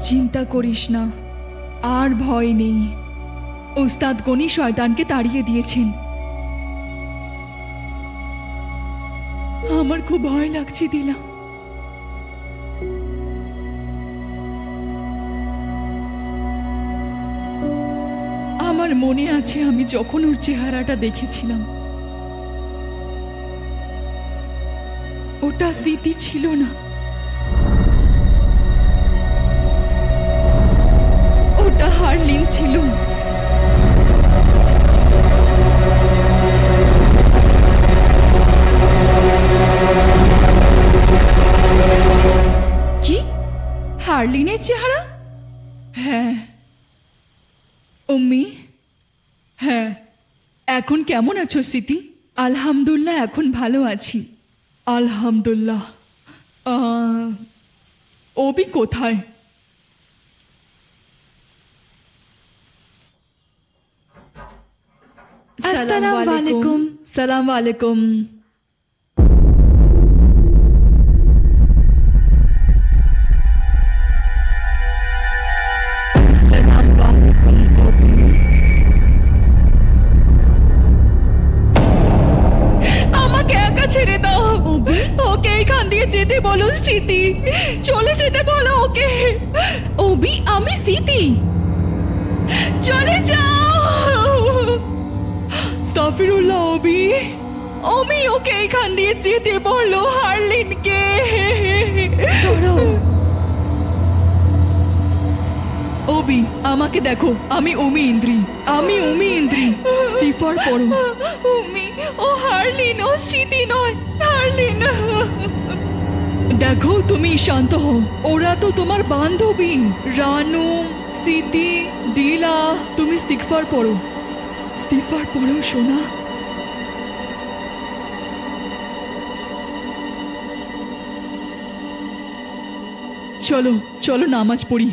চিন্তা করিস না, আর ভয় নেই। উস্তাদ গনি শয়তানকে তাড়িয়ে দিয়েছেন। আমার খুব ভয় লাগছে দিলা। আমার মনে আছে আমি যখন ওর চেহারাটা দেখেছিলাম, ওটা স্মৃতি ছিল না, ওটা হারলিন ছিল। হার্লিনের চেহারা? হ্যাঁ। উম্মি, হ্যাঁ। এখন কেমন আছো স্মৃতি? আলহামদুলিল্লাহ, এখন ভালো আছি। আলহামদুলিল্লাহ। অবি কোথায়? আসসালামু আলাইকুম। সালাম আলাইকুম। আমাকে একা ছেড়ে দাও। ওকে এখান দিয়ে যেতে বলো স্মৃতি, চলে যেতে বলো ওকে। অবি, আমি স্মৃতি, চলে যাও। আস্তাগফিরুল্লাহ। অবি, আমি ওকে এখান দিয়ে যেতে বলো হার্লিনকে। অবি, আমাকে দেখো, আমি উমি ইন্দ্রি। আমি উমি ইন্দ্রি। ইস্তিগফার পড়ো। উমি, ও হার্লিন, ও স্মৃতি নয়, হার্লিন। দেখো, তুমি শান্ত হও। ওরা তো তোমার বান্ধবী, রানু, স্মৃতি, দিলা। তুমি ইস্তিগফার পড়ো, ইস্তিগফার পড়ো সোনা। চলো চলো নামাজ পড়ি।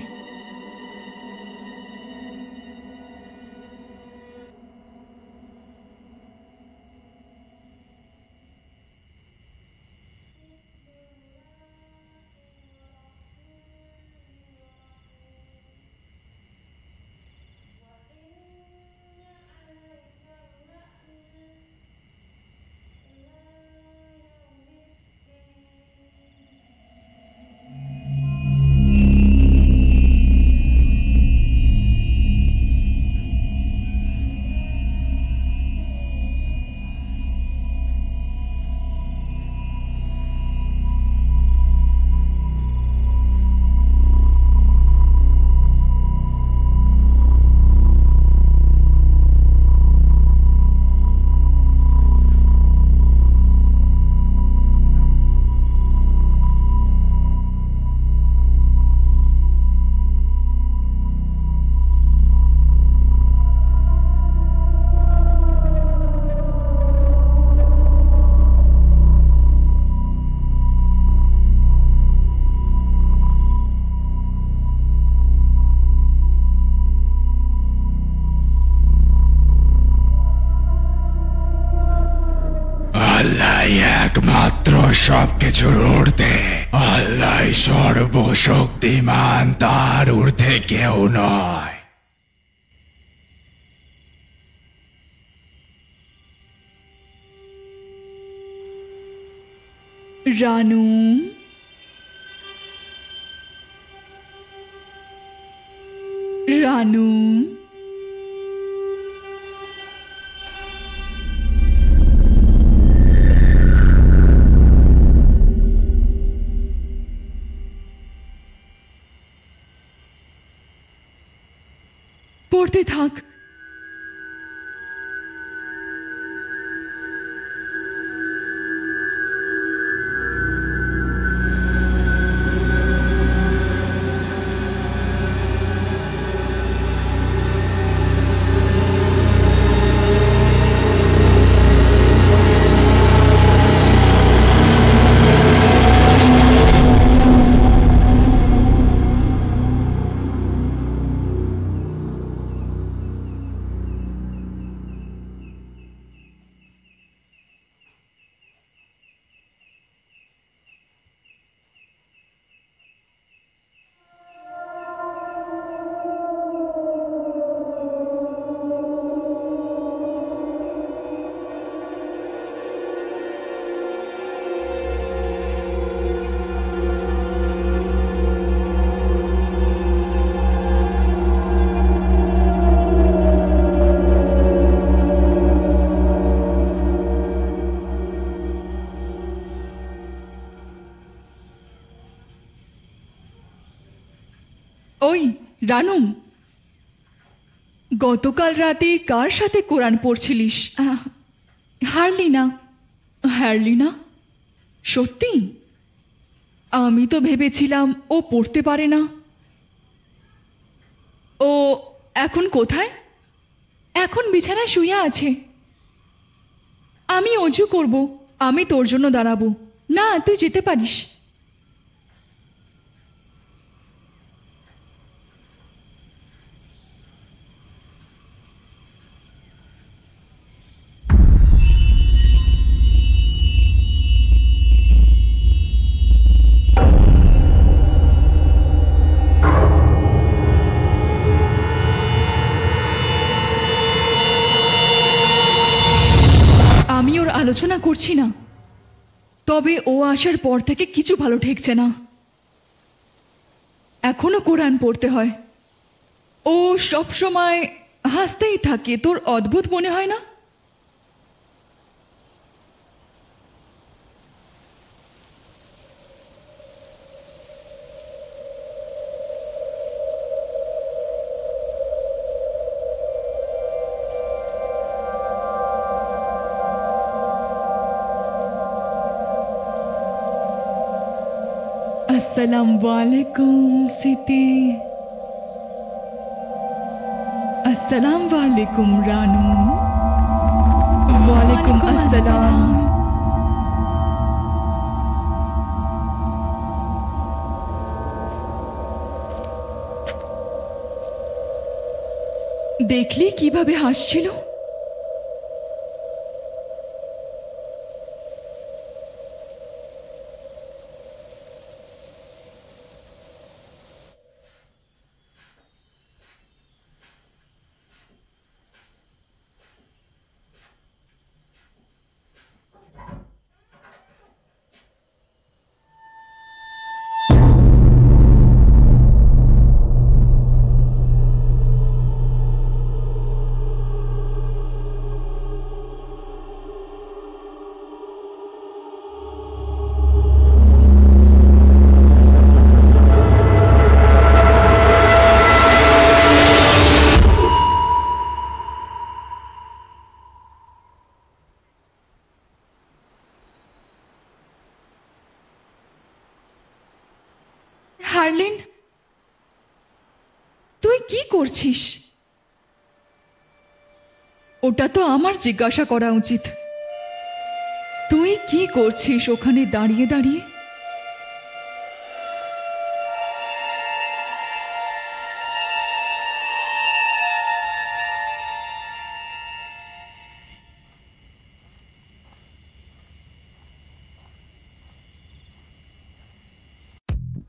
আল্লাহ একমাত্র সবকিছুর ঊর্ধ্বে, আল্লাহ সর্বশক্তিমান, তার ঊর্ধ্বে কেউ নয়। রানু, রানু, পড়তে থাক। ওই রানু, গতকাল রাতে কার সাথে কোরআন পড়ছিলিস? হারলিনা। হারলিনা? সত্যি? আমি তো ভেবেছিলাম ও পড়তে পারে না। ও এখন কোথায়? এখন বিছানায় শুয়ে আছে। আমি অজু করব, আমি তোর জন্য দাঁড়াবো। না, তুই যেতে পারিস। আমি ওর আলোচনা করছি না, তবে ও আসার পর থেকে কিছু ভালো ঠেকছে না। এখনো কোরআন পড়তে হয়। ও সব সময় হাসতেই থাকে। তোর অদ্ভুত মনে হয় না? अस्सलाम वालेकुम सिती। अस्सलाम वालेकुम रानू। वालेकुम अस्सलाम। দেখলি কিভাবে হাসছিল? হারলিন, তুই কি করছিস? ওটা তো আমার জিজ্ঞাসা করা উচিত। তুই কি করছিস ওখানে দাঁড়িয়ে দাঁড়িয়ে?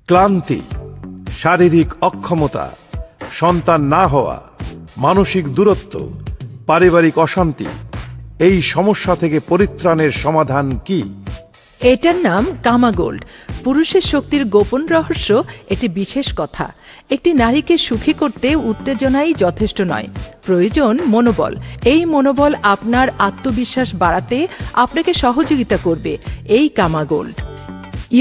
ক্লান্তি, শারীরিক অক্ষমতা, সন্তান না হওয়া, মানসিক দূরত্ব, পারিবারিক অশান্তি, এই সমস্যা থেকে পরিত্রাণের সমাধান কি? এটার নাম কামা গোল্ড। পুরুষের শক্তির গোপন রহস্য এটি বিশেষ কথা। একটি নারীকে সুখী করতে উত্তেজনাই যথেষ্ট নয়, প্রয়োজন মনোবল। এই মনোবল আপনার আত্মবিশ্বাস বাড়াতে আপনাকে সহযোগিতা করবে এই কামা গোল্ড।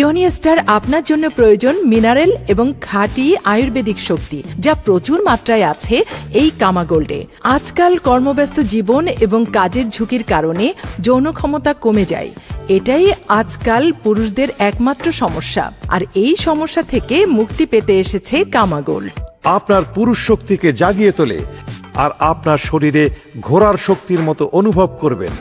ইওনিস্টার আপনার জন্য প্রয়োজন মিনারেল এবং খাঁটি আয়ুর্বেদিক শক্তি, যা প্রচুর মাত্রায় আছে এই কামা গোল্ডে। আজকাল কর্মব্যস্ত জীবন এবং কাজের ঝুঁকির কারণে যৌন ক্ষমতা কমে যায়। এটাই আজকাল পুরুষদের একমাত্র সমস্যা, আর এই সমস্যা থেকে মুক্তি পেতে এসেছে কামা গোল্ড। আপনার পুরুষ শক্তিকে জাগিয়ে তোলে আর আপনার শরীরে ঘোড়ার শক্তির মতো অনুভব করবেন।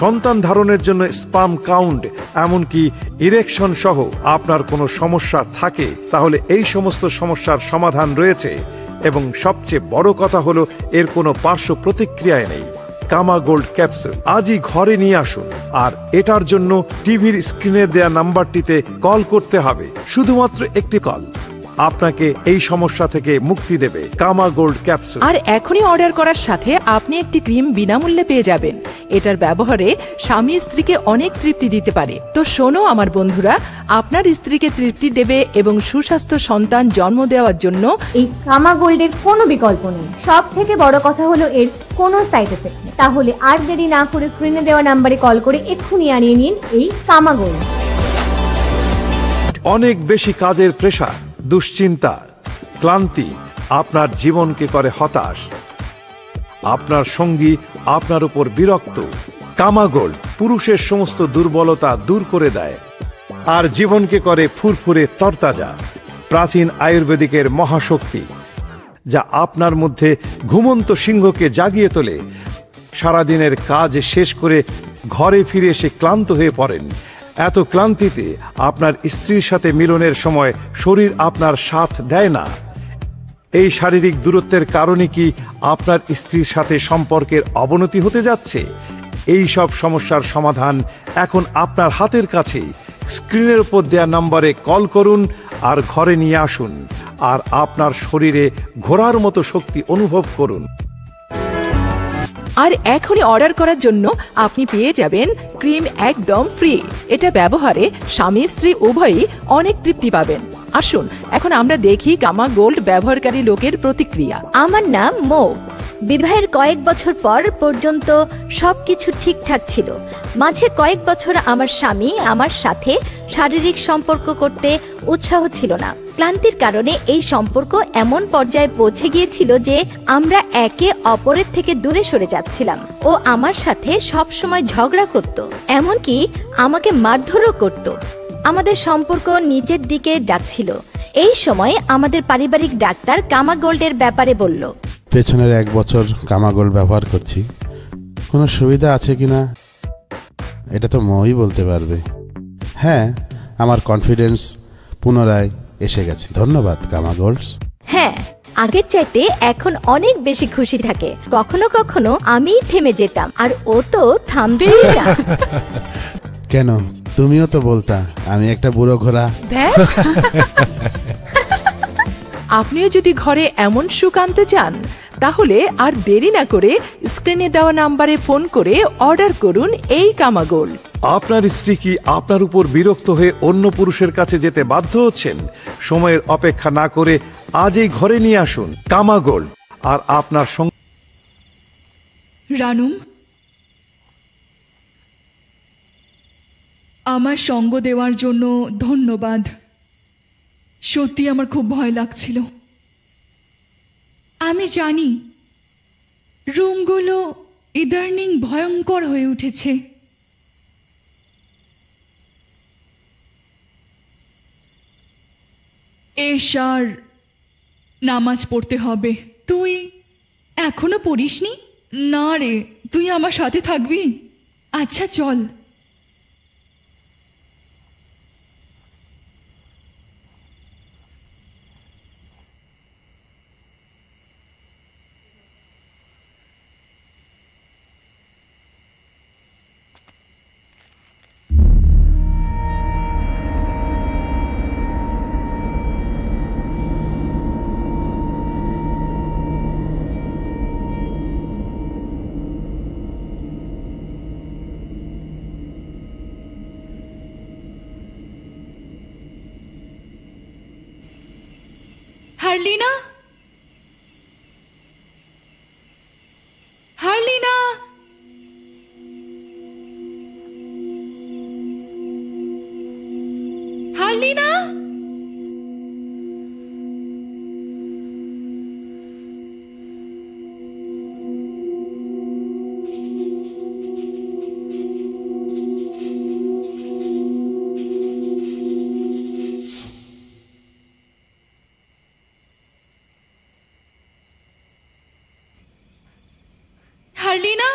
সন্তান ধারণের জন্য স্পাম কাউন্ট, এমনকি ইরেকশন সহ আপনার কোনো সমস্যা থাকে, তাহলে এই সমস্ত সমস্যার সমাধান রয়েছে, এবং সবচেয়ে বড় কথা হলো এর কোনো পার্শ্ব প্রতিক্রিয়ায় নেই। কামা গোল্ড ক্যাপসুল আজই ঘরে নিয়ে আসুন, আর এটার জন্য টিভির স্ক্রিনে দেয়া নাম্বারটিতে কল করতে হবে। শুধুমাত্র একটি কল আপনাকে এই সমস্যা থেকে মুক্তি দেবে। কামা গোল্ড ক্যাপসুল। আর এখনই অর্ডার করার সাথে আপনি একটি ক্রিম বিনামূল্যে পেয়ে যাবেন। এটার ব্যবহারে স্বামী স্ত্রীকে অনেক তৃপ্তি দিতে পারে। তো শোনো আমার বন্ধুরা, আপনার স্ত্রীকে তৃপ্তি দেবে এবং সুস্বাস্থ্য সন্তান জন্ম দেওয়ার জন্য এই কামা গোল্ডের কোনো বিকল্প নেই। সব থেকে বড় কথা হলো এর কোনো সাইড এফেক্ট নেই। তাহলে আর দেরি না করে স্ক্রিনে দেওয়া নাম্বারে কল করে এক্ষুনি আনিয়ে নিন এই কামা গোল্ড। অনেক বেশি কাজের প্রেসার, দুশ্চিন্তা, ক্লান্তি আপনার জীবনকে করে হতাশ। আপনার সঙ্গী আপনার উপর বিরক্ত। কামা গোল্ড পুরুষের সমস্ত দুর্বলতা দূর করে দেয় আর জীবনকে করে ফুরফুরে তরতাজা। প্রাচীন আয়ুর্বেদিকের মহাশক্তি, যা আপনার মধ্যে ঘুমন্ত সিংহকে জাগিয়ে তোলে। সারাদিনের কাজ শেষ করে ঘরে ফিরে এসে ক্লান্ত হয়ে পড়েন। এত ক্লান্তিতে আপনার স্ত্রীর সাথে মিলনের সময় শরীর আপনার সাথ দেয় না। এই শারীরিক দূরত্বের কারণে কি আপনার স্ত্রীর সাথে সম্পর্কের অবনতি হতে যাচ্ছে? এই সব সমস্যার সমাধান এখন আপনার হাতের কাছেই। স্ক্রিনের উপর দেয়া নম্বরে কল করুন আর ঘরে নিয়ে আসুন, আর আপনার শরীরে ঘোড়ার মতো শক্তি অনুভব করুন। আর এখনই অর্ডার করার জন্য আপনি পেয়ে যাবেন ক্রিম একদম ফ্রি। এটা ব্যবহারে স্বামী স্ত্রী উভয়ই অনেক তৃপ্তি পাবেন। আসুন এখন আমরা দেখি কামা গোল্ড ব্যবহারকারী লোকের প্রতিক্রিয়া। আমার নাম মো। বিবাহের কয়েক বছর পর পর্যন্ত সবকিছু ঠিকঠাক ছিল। মাঝে কয়েক বছর আমার স্বামী আমার সাথে শারীরিক সম্পর্ক করতে উৎসাহ ছিল না। ক্লান্তির কারণে এই সম্পর্ক এমন পর্যায়ে পৌঁছে গিয়েছিল যে আমরা একে অপরের থেকে দূরে সরে যাচ্ছিলাম। ও আমার সাথে সব সময় ঝগড়া করত, এমনকি আমাকে মারধরও করত। আমাদের সম্পর্ক নিচের দিকে যাচ্ছিল। এই সময় আমাদের পারিবারিক ডাক্তার কামা গোল্ডের ব্যাপারে বলল। পেছনের 1 বছর কামা গোল্ড ব্যবহার করছি, কোনো সুবিধা আছে কিনা এটা তো মই বলতে পারবে। হ্যাঁ, আমার কনফিডেন্স পুনরায় এসে গেছে। ধন্যবাদ কামা গোল্ডস। হ্যাঁ, আগের চাইতে এখন অনেক বেশি খুশি থাকে। কখনো কখনো আমিই থেমে যেতাম আর ও তো থামবেই না। কেন, তুমিও তো বলতা আমি একটা বুড়ো ঘোড়া। আপনিও যদি ঘরে এমন সুখ আনতে চান তাহলে আর দেরি না করে স্ক্রিনে দেওয়া নাম্বারে ফোন করে অর্ডার করুন এই কামা গোল্ড। আপনার স্ত্রী কি আপনার উপর বিরক্ত হয়ে অন্য পুরুষের কাছে যেতে বাধ্য হচ্ছেন? সময়ের অপেক্ষা না করে আজই ঘরে নিয়ে আসুন কামা গোল্ড, আর আপনার সঙ্গে। রানুম, আমার সঙ্গ দেওয়ার জন্য ধন্যবাদ। সত্যি আমার খুব ভয় লাগছিল। আমি জানি রুমগুলো ইদানিং ভয়ঙ্কর হয়ে উঠেছে। এশার নামাজ পড়তে হবে। তুই এখনো পড়িসনি? না রে, তুই আমার সাথে থাকবি? আচ্ছা চল। হারলিনা, হারলিনা, হারলিনা। হারলিনা,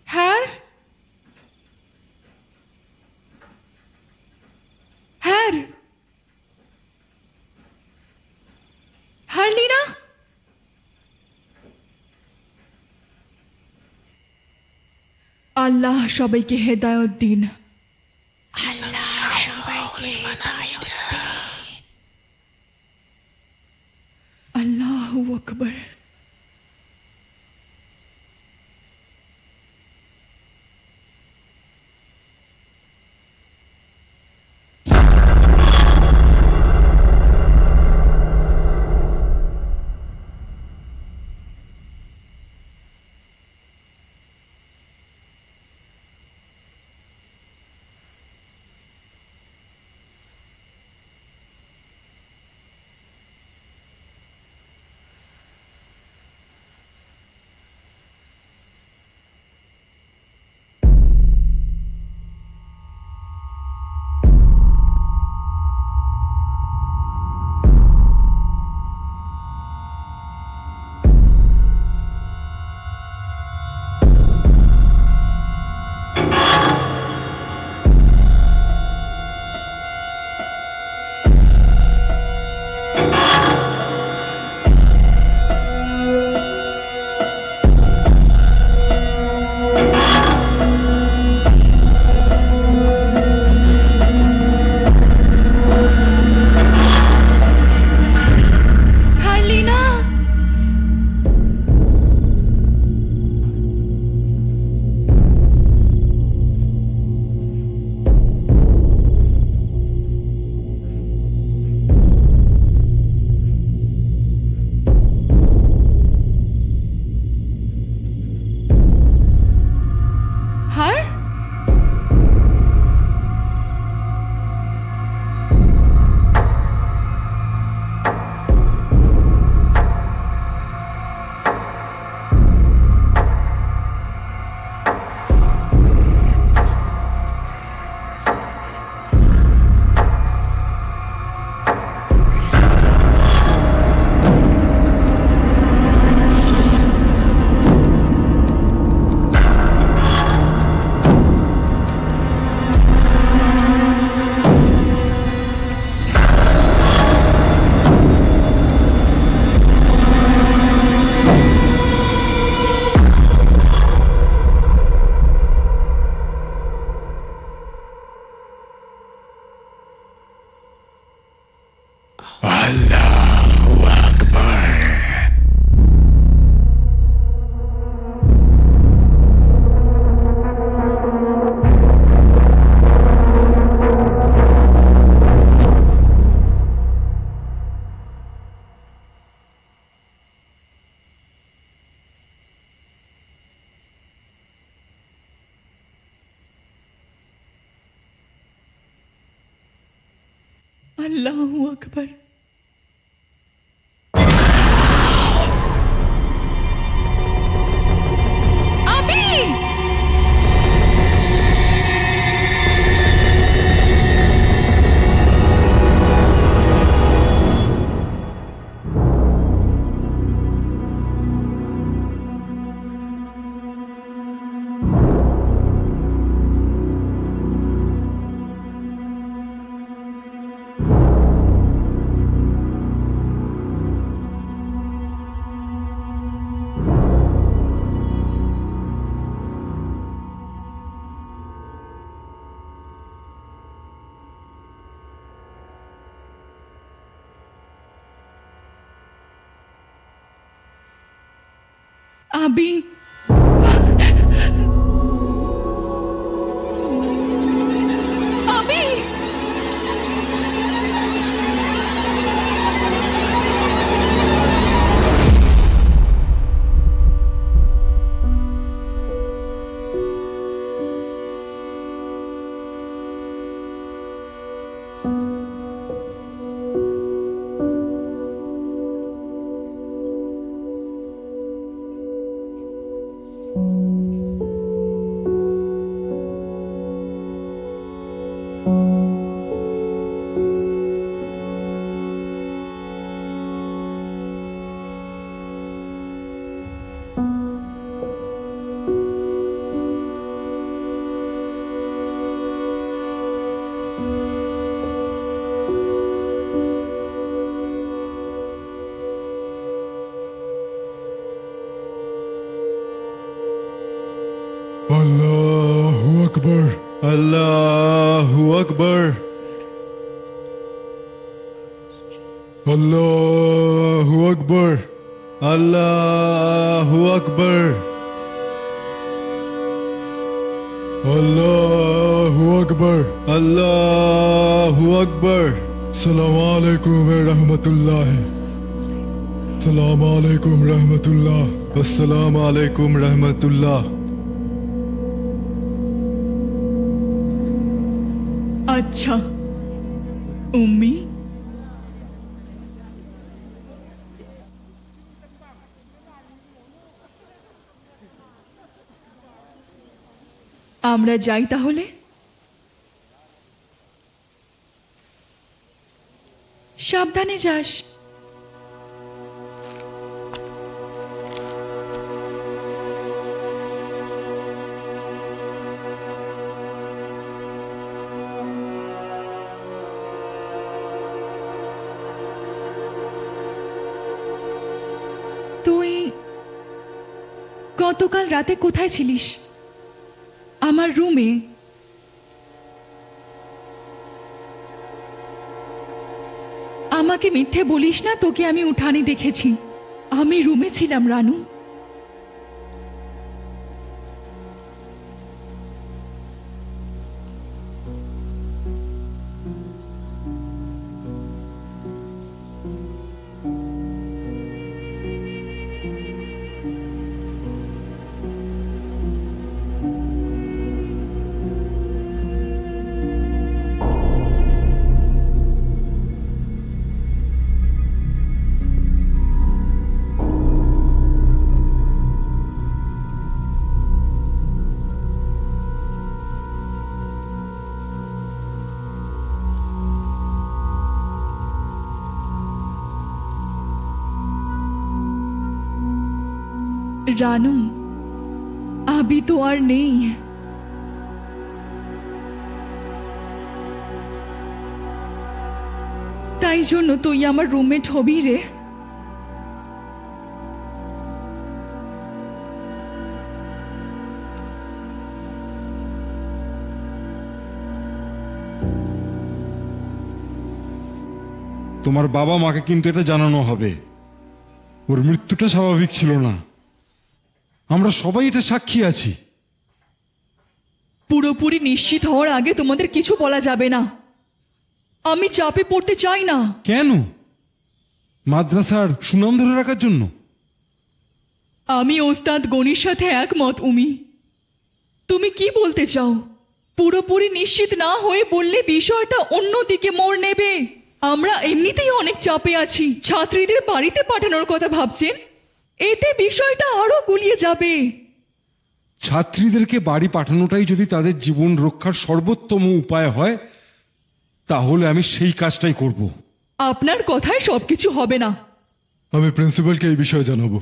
হ্যার, হ্যার, হারলিনা। আল্লাহ সবাইকে হেদায়েত দিন। আল্লাহু আকবার। আল্লাহু আকবার। আবি! আবি! আবি! আল্লাহু আকবার, আল্লাহু আকবার, আল্লাহু আকবার, আল্লাহু আকবার, আল্লাহু আকবার, আল্লাহু আকবার। সালাম আলাইকুম রহমতুল্লাহ, সালাম আলাইকুম রহমতুল্লাহ, আসসালামু আলাইকুম রহমতুল্লাহ। আচ্ছা উম্মি, আমরা যাই তাহলে। সাবধানে যাস। তুই গতকাল রাতে কোথায় ছিলিস? আমার রুমে। আমাকে মিথ্যে বলিস না, তোকে আমি উঠানে দেখেছি। আমি রুমে ছিলাম রানু। রানু, আবি তো আর নেই। তাই জন্য তুই আমার রুমমেট হবি রে। তোমার বাবা মাকে কিন্তু এটা জানানো হবে। ওর মৃত্যুটা স্বাভাবিক ছিল না, আমরা সবাই এটা সাক্ষী আছি। পুরোপুরি নিশ্চিত হওয়ার আগে তোমাদের কিছু বলা যাবে না। আমি চাপে পড়তে চাই না। কেন? মাদ্রাসার সুনাম ধরে রাখার জন্য? আমি ওস্তাদ গনির সাথে একমত উমি। তুমি কি বলতে চাও? পুরোপুরি নিশ্চিত না হয়ে বললে বিষয়টা অন্যদিকে মোড় নেবে। আমরা এমনিতেই অনেক চাপে আছি, ছাত্রীদের বাড়িতে পাঠানোর কথা ভাবছেন, এতে বিষয়টা আরো গুলিয়ে যাবে। ছাত্রীদেরকে বাড়ি পাঠানোটাই যদি তাদের জীবন রক্ষার সর্বোত্তম উপায় হয়, তাহলে আমি সেই কাজটাই করব। আপনার কথায় সবকিছু হবে না। আমি প্রিন্সিপালকে এই বিষয়ে জানাবো।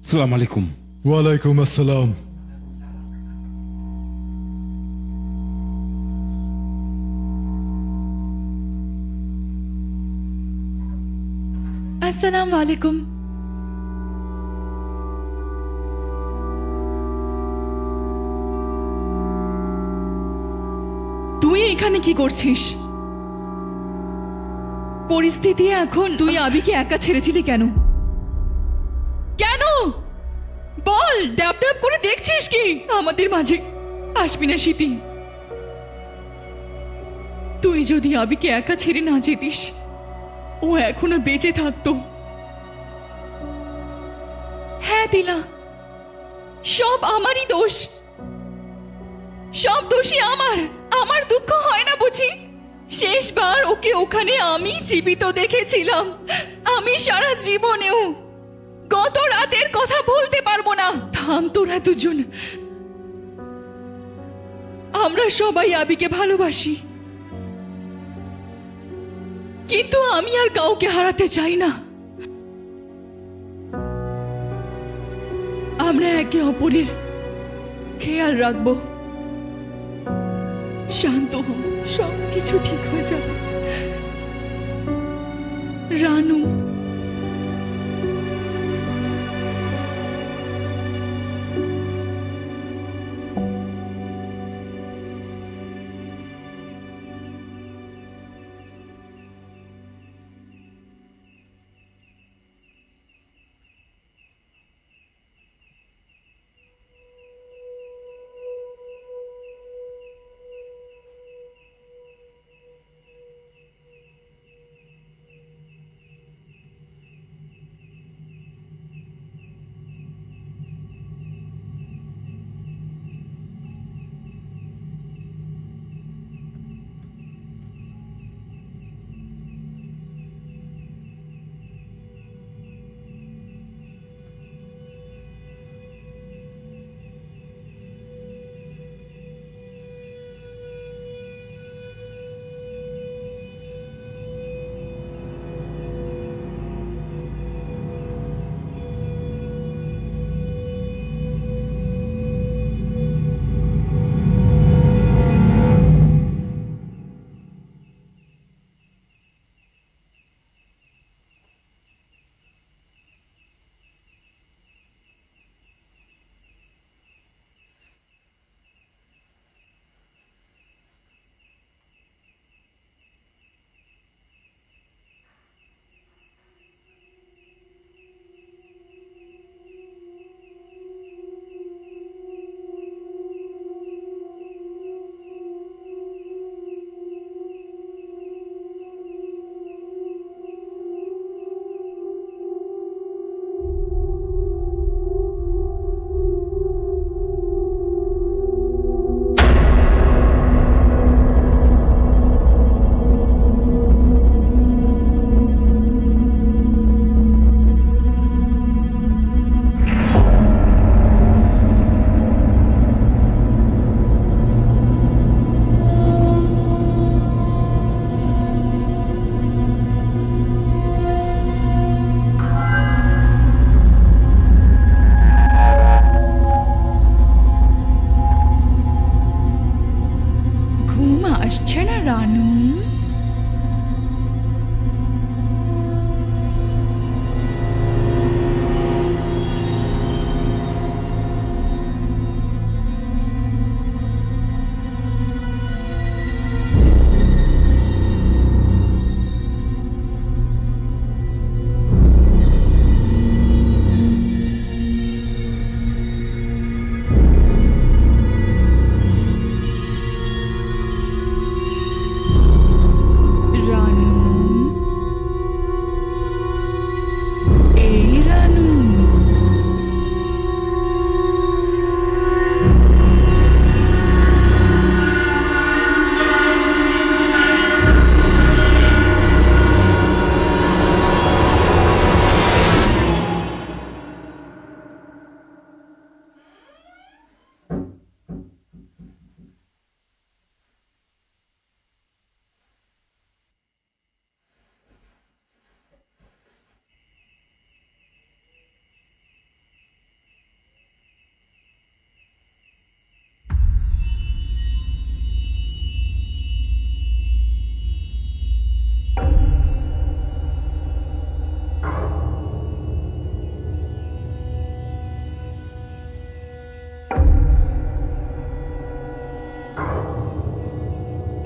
সালাম আলাইকুম। ওয়ালাইকুম আসসালাম। আসসালামু আলাইকুম। তুই এখানে কি করছিস? পরিস্থিতি এখন, তুই আবিকে একা ছেড়েছিলি কেন? কেন বল, ড্যাব ড্যাব করে দেখছিস কি আমাদের মাঝে আসবি না স্মৃতি? তুই যদি আবিকে একা ছেড়ে না যেতিস, ও এখনো বেঁচে থাকতো। হ্যাঁ দিলা, সব আমারই দোষ, সব দোষই আমার। আমার দুঃখ হয় না বুঝি? শেষবার ওকে ওখানে আমি জীবিত দেখেছিলাম। আমি সারা জীবনেও গত রাতের কথা বলতে পারবো না। থাম তোরা দুজন, আমরা সবাই আবিকে ভালোবাসি, কিন্তু আমি আর কাউকে হারাতে চাই না। আমরা একে অপরের খেয়াল রাখবো। শান্ত হও, সবকিছু ঠিক হয়ে যাবে। রানু,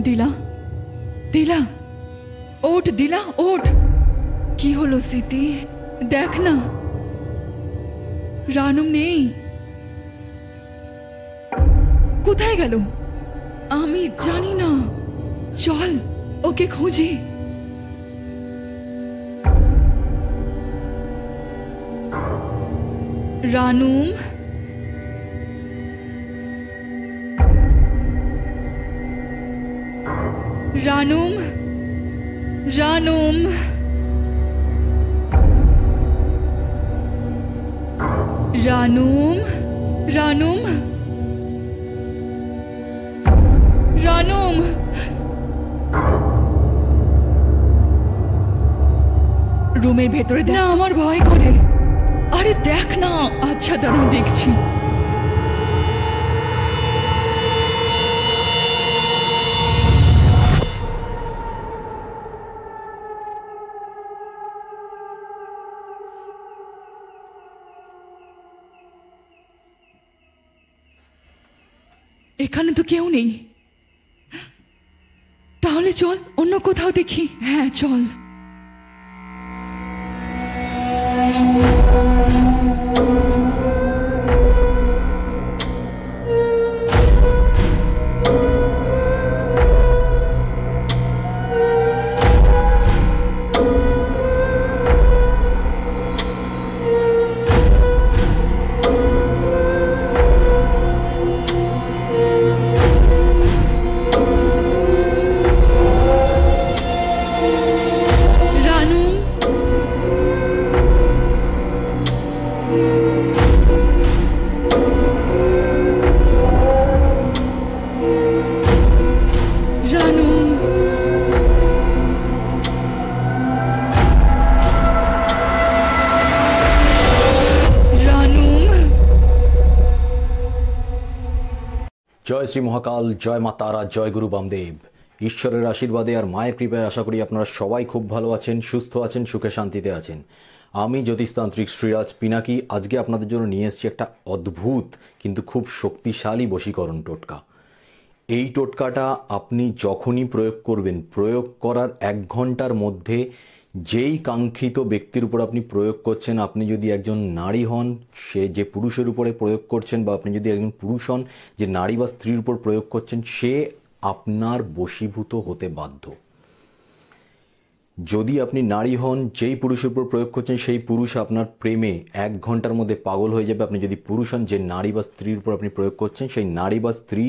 দিলা, দিলা, ওঠ দিলা, ওঠ। কি হলো স্মৃতি? দেখ না, রানু নেই। কোথায় গেল? আমি জানি না। চল ওকে খুঁজি। রানুম, রানুম, রানুম, রানুম, রানুম, রানুম। রুমের ভেতরে দেখ। না, আমার ভয় করে। আরে দেখ না। আচ্ছা দাঁড়া, দেখছি। এখানে তো কেউ নেই। তাহলে চল অন্য কোথাও দেখি। হ্যাঁ চল। জয় শ্রী মহাকাল, জয় মা তারা, জয় গুরু বামদেব। ঈশ্বরের আশীর্বাদে আর মায়ের কৃপায় আশা করি আপনারা সবাই খুব ভালো আছেন, সুস্থ আছেন, সুখে শান্তিতে আছেন। আমি জ্যোতিষতান্ত্রিক শ্রীরাজ পিনাকি আজকে আপনাদের জন্য নিয়ে এসেছি একটা অদ্ভুত কিন্তু খুব শক্তিশালী বশীকরণ টোটকা। এই টোটকাটা আপনি যখনই প্রয়োগ করবেন, প্রয়োগ করার 1 ঘন্টার মধ্যে যেই কাঙ্ক্ষিত ব্যক্তির উপর আপনি প্রয়োগ করছেন, আপনি যদি একজন নারী হন, সে যে পুরুষের উপরে প্রয়োগ করছেন, বা আপনি যদি একজন পুরুষ হন যে নারী বা স্ত্রীর উপর প্রয়োগ করছেন, সে আপনার বশীভূত হতে বাধ্য। যদি আপনি নারী হন, যেই পুরুষের উপর প্রয়োগ করছেন সেই পুরুষ আপনার প্রেমে 1 ঘন্টার মধ্যে পাগল হয়ে যাবে। আপনি যদি পুরুষ হন, যে নারী বা স্ত্রীর উপর আপনি প্রয়োগ করছেন সেই নারী বা স্ত্রী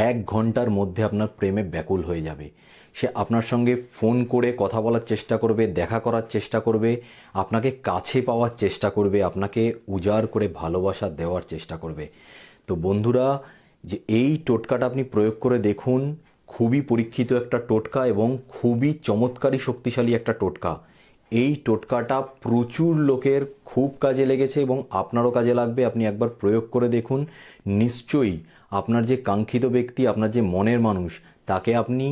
1 ঘন্টার মধ্যে আপনার প্রেমে ব্যাকুল হয়ে যাবে। সে আপনার সঙ্গে ফোন করে কথা বলার চেষ্টা করবে, দেখা করার চেষ্টা করবে, আপনাকে কাছে পাওয়ার চেষ্টা করবে, আপনাকে উজাড় করে ভালোবাসা দেওয়ার চেষ্টা করবে। তো বন্ধুরা, যে এই টোটকাটা আপনি প্রয়োগ করে দেখুন, খুবই পরীক্ষিত একটা টোটকা এবং খুবই চমৎকারী শক্তিশালী একটা টোটকা। এই টোটকাটা প্রচুর লোকের খুব কাজে লেগেছে এবং আপনারও কাজে লাগবে। আপনি একবার প্রয়োগ করে দেখুন, নিশ্চয়ই আপনার যে কাঙ্ক্ষিত ব্যক্তি, আপনার যে মনের মানুষ, তাকে আপনি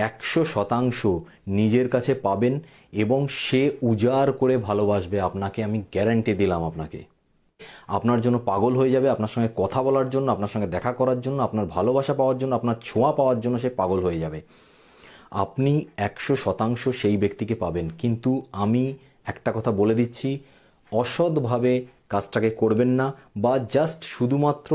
100% নিজের কাছে পাবেন এবং সে উজাড় করে ভালোবাসবে আপনাকে। আমি গ্যারান্টি দিলাম আপনাকে। আপনার জন্য পাগল হয়ে যাবে, আপনার সঙ্গে কথা বলার জন্য, আপনার সঙ্গে দেখা করার জন্য, আপনার ভালোবাসা পাওয়ার জন্য, আপনার ছোঁয়া পাওয়ার জন্য সে পাগল হয়ে যাবে। আপনি 100% সেই ব্যক্তিকে পাবেন। কিন্তু আমি একটা কথা বলে দিচ্ছি, অসৎভাবে কাজটাকে করবেন না, বা জাস্ট শুধুমাত্র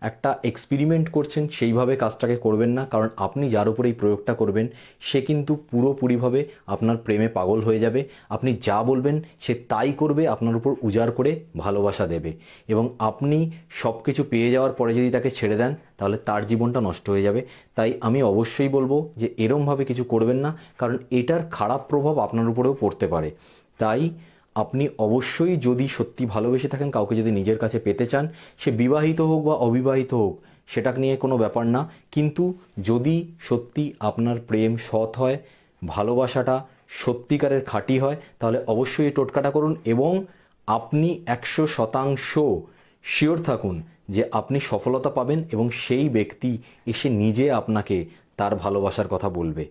একটা এক্সপেরিমেন্ট করছেন সেইভাবে কাজটাকে করবেন না। কারণ আপনি যার উপরে এই প্রয়োগটা করবেন সে কিন্তু পুরোপুরিভাবে আপনার প্রেমে পাগল হয়ে যাবে। আপনি যা বলবেন সে তাই করবে, আপনার উপর উজাড় করে ভালোবাসা দেবে। এবং আপনি সব কিছু পেয়ে যাওয়ার পরে যদি তাকে ছেড়ে দেন, তাহলে তার জীবনটা নষ্ট হয়ে যাবে। তাই আমি অবশ্যই বলবো যে এরমভাবে কিছু করবেন না, কারণ এটার খারাপ প্রভাব আপনার উপরেও পড়তে পারে। তাই আপনি অবশ্যই, যদি সত্যি ভালোবেসে থাকেন, কাউকে যদি নিজের কাছে পেতে চান, সে বিবাহিত হোক বা অবিবাহিত হোক, সেটা নিয়ে কোনো ব্যাপার না। কিন্তু যদি সত্যি আপনার প্রেম সৎ হয়, ভালোবাসাটা সত্যিকারের খাঁটি হয়, তাহলে অবশ্যই এই টোটকাটা করুন এবং আপনি 100% শিওর থাকুন যে আপনি সফলতা পাবেন এবং সেই ব্যক্তি এসে নিজে আপনাকে তার ভালোবাসার কথা বলবে।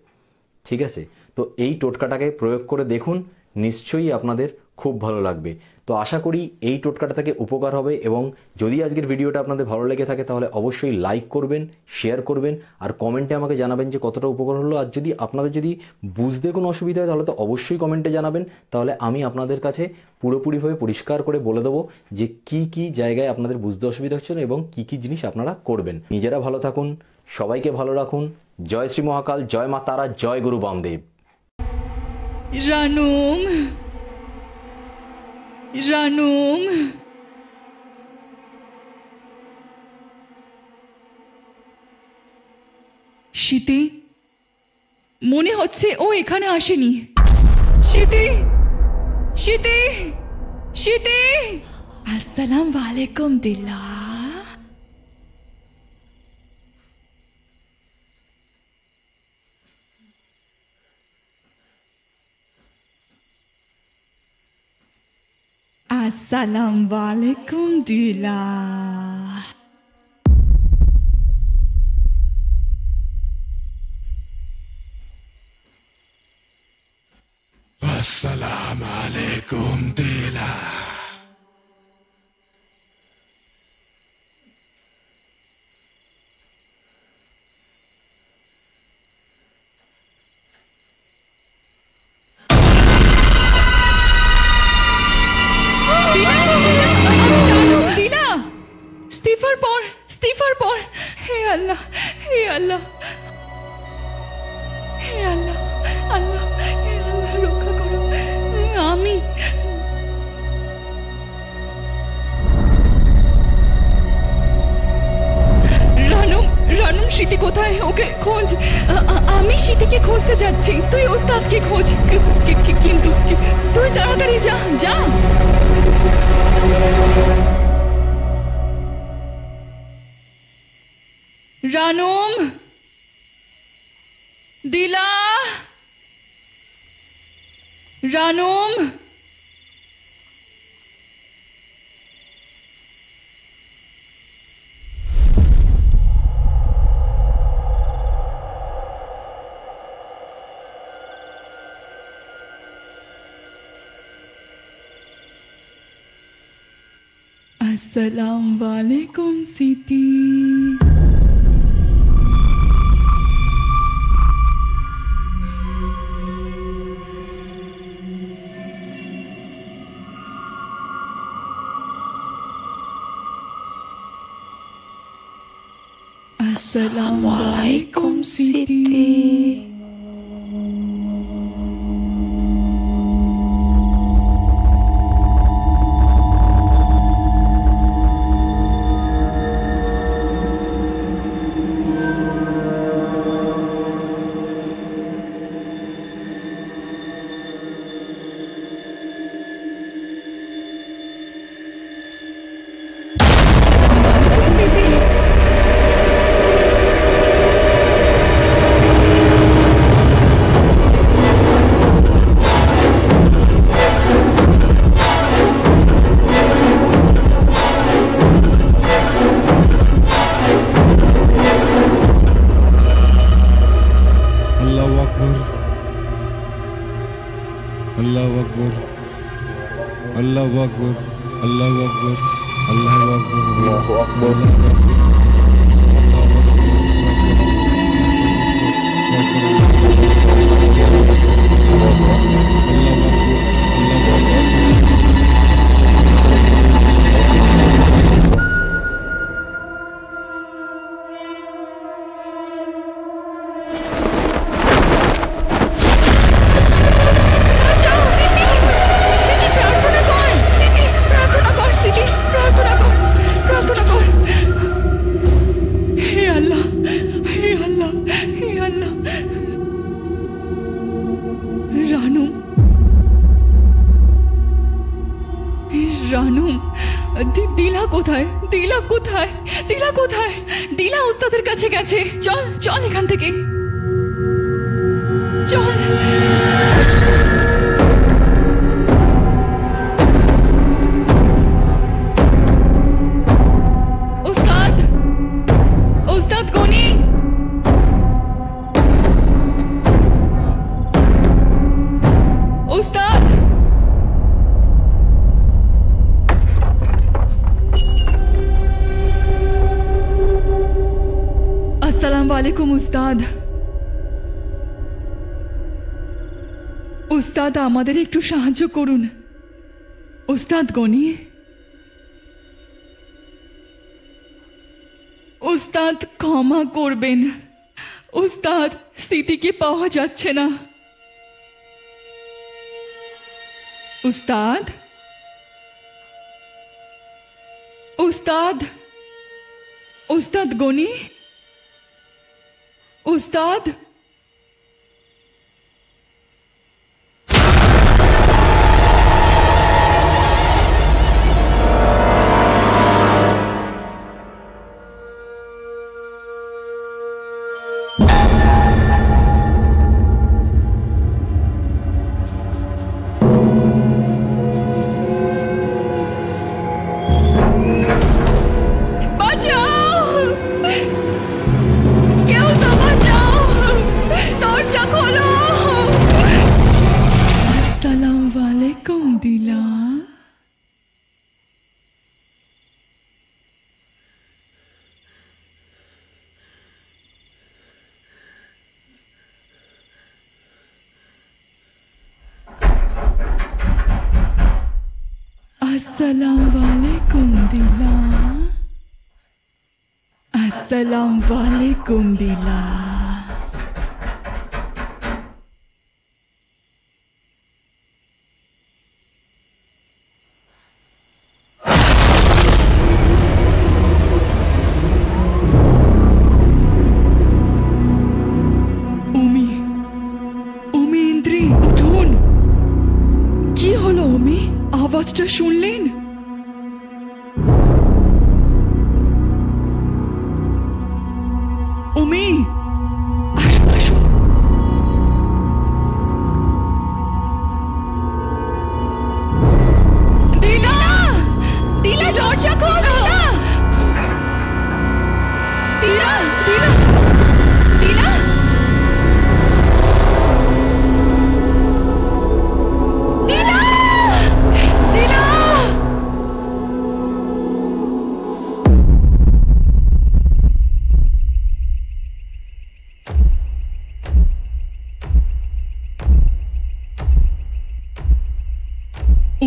ঠিক আছে? তো এই টোটকাটাকে প্রয়োগ করে দেখুন, নিশ্চয়ই আপনাদের খুব ভালো লাগবে। তো তো আশা করি এই টোটকাটা থেকে উপকার হবে, এবং যদি আজকের ভিডিওটা আপনাদের ভালো লেগে থাকে তাহলে অবশ্যই লাইক করবেন, শেয়ার করবেন, আর কমেন্টে আমাকে জানাবেন যে কতটা উপকার হলো। আর যদি আপনাদের যদি বুঝতে কোনো অসুবিধা হয় তাহলে তো অবশ্যই কমেন্টে জানাবেন, তাহলে আমি আপনাদের কাছে পুরোপুরিভাবে পরিষ্কার করে বলে দেবো যে কি কি জায়গায় আপনাদের বুঝতে অসুবিধা হচ্ছে এবং কি কি জিনিস আপনারা করবেন। নিজেরা ভালো থাকুন, সবাইকে ভালো রাখুন। জয় শ্রী মহাকাল, জয় মা তারা, জয় গুরু বামদেব। রানুম, রানুম, শীতে মনে হচ্ছে ও এখানে আসেনি। শীতে, শীতে, শীতে, আসসালামু আলাইকুম দিলা। আসসালামু আলাইকুম দিলা। আসসালামু আলাইকুম দিলা। দিলা, ইস্তিফার পর, ইস্তিফার পর, হে আল্লাহ, হে আল্লাহ, হে আল্লাহ, আল্লাহ, হে আল্লাহ রক্ষা করো। আমি রানুম, রানুম, শীতি কোথায়? ওকে খোঁজ। আমি শীতিকে খুঁজতে যাচ্ছি, তুই ওস্তাদকে খোঁজ। কিন্তু তুই তাড়াতাড়ি যা, যা। রানুম, দিলা, রানুম, আসসালামু আলাইকুম সিটি। আসসালামু আলাইকুম সিটি। আল্লাহু আকবার, আল্লাহু আকবার, আল্লাহু আকবার, আল্লাহু আকবার, আল্লাহু আকবার। রানুম, দিলা কোথায়? দিলা কোথায়? দিলা কোথায়? দিলা ওস্তাদের কাছে গেছে। চল চল এখান থেকে, চল। ওস্তাদ, ওস্তাদ গনি, ওস্তাদ, ওয়ালাইকুম উস্তাদ। উস্তাদ আমাদের একটু সাহায্য করুন। উস্তাদ গনি, উস্তাদ ক্ষমা করবেন। উস্তাদ স্মৃতিকে পাওয়া যাচ্ছে না। উস্তাদ, উস্তাদ, উস্তাদ গনি, উস্তাদ। अस्सलाम वालेकुम दिला, अस्सलाम वालेकुम दिला। আওয়াজটা শুনলেন? উমি, আসুন আসুন। দিলা, দিলা দরজা খোলো। দিলা, দিলা, দিলা।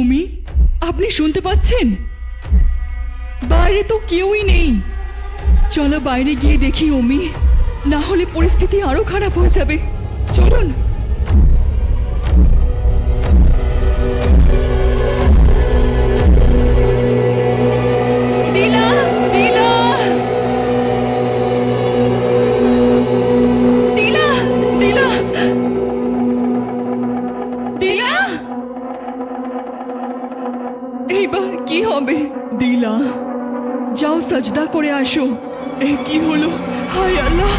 উমি, আপনি শুনতে পাচ্ছেন? বাইরে তো কেউই নেই। চলো বাইরে গিয়ে দেখি উমি, না হলে পরিস্থিতি আরো খারাপ হয়ে যাবে। চলুন। দিলা, দিলা, দিলা, দিলা, দিলা। এইবার কি হবে? দিলা, যাও সাজদা করে আসো। এ কি হলো? হায় আল্লাহ,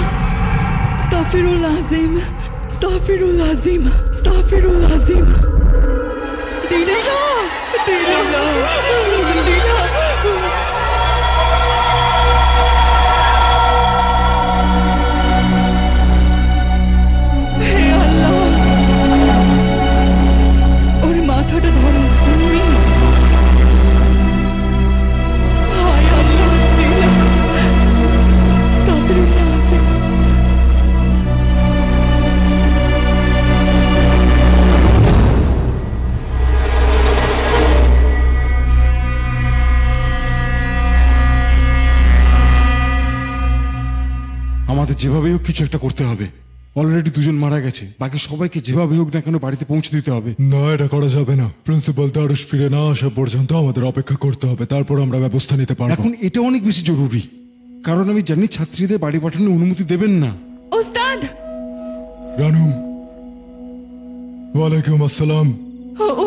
আস্তাগফিরুল আযীম, আস্তাগফিরুল আযীম, আস্তাগফিরুল আযীম। দিলা, দিলা, দিলা। হে আল্লাহ, ওর মাথাটা ধরো। উম্মি, হায় আল্লাহ, দিলা, আস্তাগফিরুল্লাহ আযীম। আমাদের যেভাবে হোক কিছু একটা করতে হবে। অলরেডি দুজন মারা গেছে, বাকি সবাইকে যেভাবে হোক না কেন বাড়িতে পৌঁছে দিতে হবে। না, এটা করা যাবে না। প্রিন্সিপাল দারুস ফিরে না আসা পর্যন্ত আমাদের অপেক্ষা করতে হবে, তারপর আমরা ব্যবস্থা নিতে পারবো। এখন এটা অনেক বেশি জরুরি, কারণ আমি জানি ছাত্রীদের বাড়ি পাঠানোর অনুমতি দেবেন না। উস্তাদ। রানুম, ওয়ালাইকুম আসসালাম।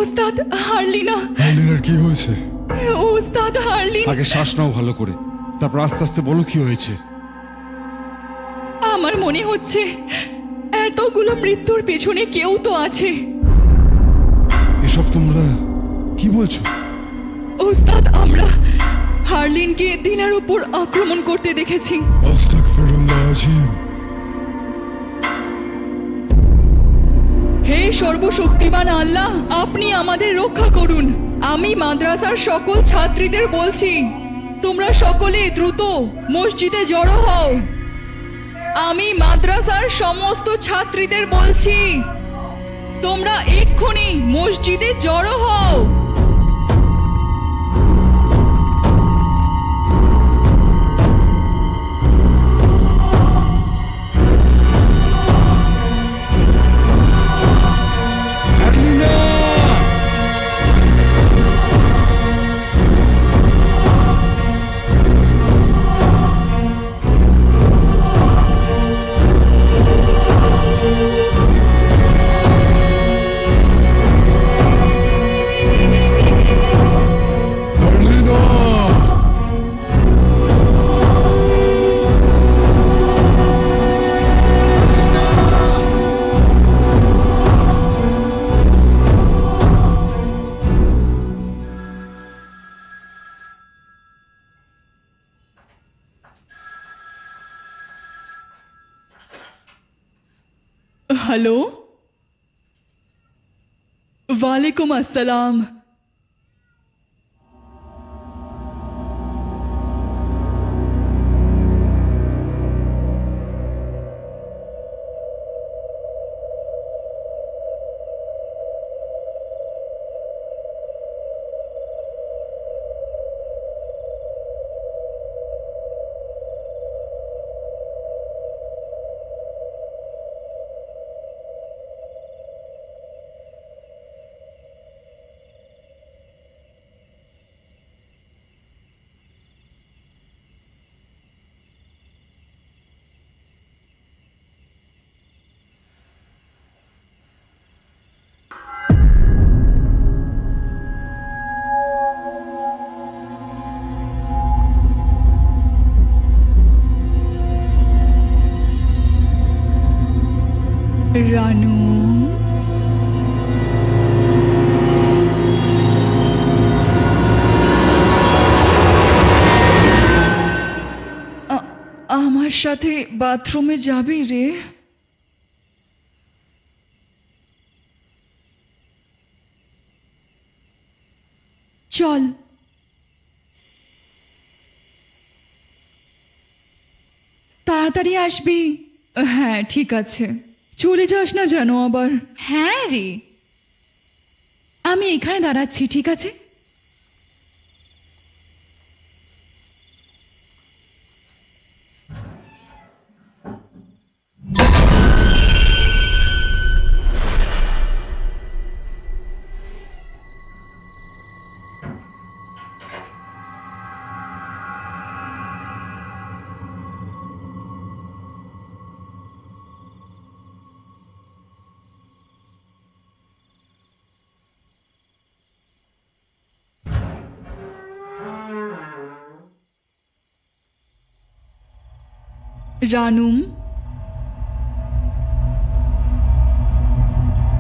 উস্তাদ, হারলিনা। হারলিনার কি হয়েছে? উস্তাদ, হারলিন। আগে শ্বাস নাও ভালো করে, তারপর আস্তে আস্তে বলো কি হয়েছে। আমার মনে হচ্ছে এতগুলো মৃত্যুর পেছনে কেউ তো আছে। এসব তোমরা কি বলছো? উস্তাদ, আমরা হারলিনকে দিলার উপর আক্রমণ করতে দেখেছি। আস্তাগফিরুল্লাহ আযীম। হে সর্বশক্তিমান আল্লাহ, আপনি আমাদের রক্ষা করুন। আমি মাদ্রাসার সকল ছাত্রীদের বলছি, তোমরা সকলে দ্রুত মসজিদে জড়ো হও। আমি মাদ্রাসার সমস্ত ছাত্রীদের বলছি, তোমরা এক্ষুনি মসজিদে জড়ো হও। हेलो, वालेकुम अस्सलाम। রানু, আমার সাথে বাথরুমে যাবি রে? চল। তাড়াতাড়ি আসবি। হ্যাঁ ঠিক আছে, চলে যাস না যেন আবার। হ্যাঁ রে, আমি এখানে দাঁড়াচ্ছি, ঠিক আছে? রানুম,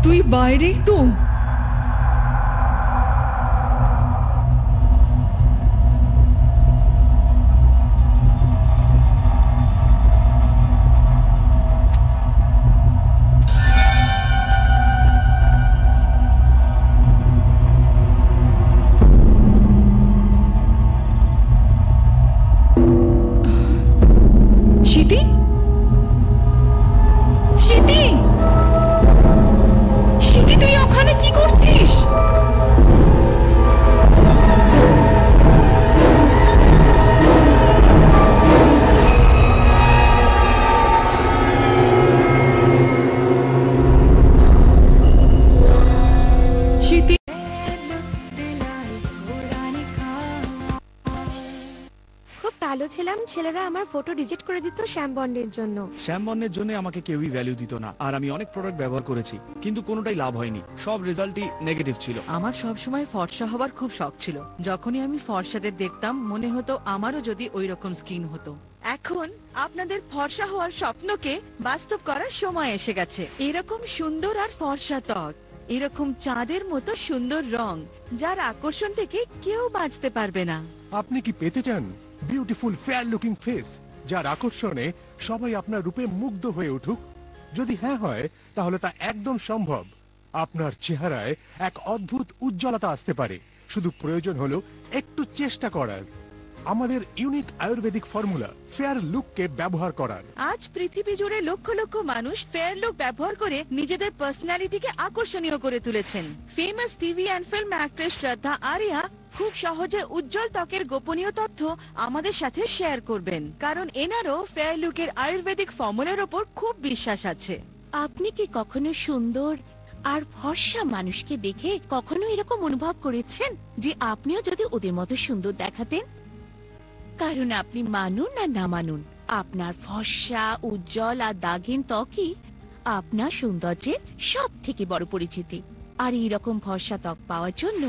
তুই বাইরেই তো? শিতি, শিতি, শিতি, তুই ওখানে কি করছিস? শিতি, খুব ভালো ছিলাম, ছেলেরা আমার ফটো রিজেক্ট করে দিত শ্যাম বন্ডের জন্য। শ্যাম বন্ডের জন্য আমাকে কেউই ভ্যালু দিত না, আর আমি অনেক প্রোডাক্ট ব্যবহার করেছি, কিন্তু কোনোটাই লাভ হয়নি, সব রেজাল্টই নেগেটিভ ছিল। আমার সবসময় ফর্সা হবার খুব শখ ছিল। যখনই আমি ফর্সাদের দেখতাম মনে হতো আমারও যদি ওই রকম স্কিন হতো। এখন আপনাদের ফর্সা হওয়ার স্বপ্নকে বাস্তব করার সময় এসে গেছে। এরকম সুন্দর আর ফর্সা ত্বক, এরকম চাঁদের মতো সুন্দর রং, যার আকর্ষণ থেকে কেউ বাঁচতে পারবে না। আপনি কি পেতে চান বিউটিফুল ফেয়ার লুকিং ফেস, যার আকর্ষণে সবাই আপনার রূপে মুগ্ধ হয়ে উঠুক? যদি হ্যাঁ হয়, তাহলে তা একদম সম্ভব। আপনার চেহারায় এক অদ্ভুত উজ্জ্বলতা আসতে পারে, শুধু প্রয়োজন হলো একটু চেষ্টা করার। আমাদের ইউনিক আয়ুর্বেদিক ফর্মুলা ফেয়ার লুককে ব্যবহার করার। আজ পৃথিবী জুড়ে লক্ষ লক্ষ মানুষ ফেয়ার লুক ব্যবহার করে নিজেদের পার্সোনালিটিকে আকর্ষণীয় করে তুলেছেন। Famous TV and film actress শ্রদ্ধা আরিয়া খুব সহজে উজ্জ্বল ত্বকের গোপনীয় তথ্য আমাদের সাথে শেয়ার করবেন, কারণ এনারও ফেয়ার লুকের আয়ুর্বেদিক ফর্মুলার ওপর খুব বিশ্বাস আছে। আপনি কি কখনো সুন্দর আর ফর্সা মানুষকে দেখে কখনো এরকম অনুভব করেছেন যে আপনিও যদি ওদের মতো সুন্দর দেখাতেন? কারণ আপনি মানুন আর না মানুন, আপনার ফর্সা উজ্জ্বল আর দাগিন ত্বকই আপনার সৌন্দর্যের সব থেকে বড় পরিচিতি। আর এইরকম ফর্সা ত্বক পাওয়ার জন্য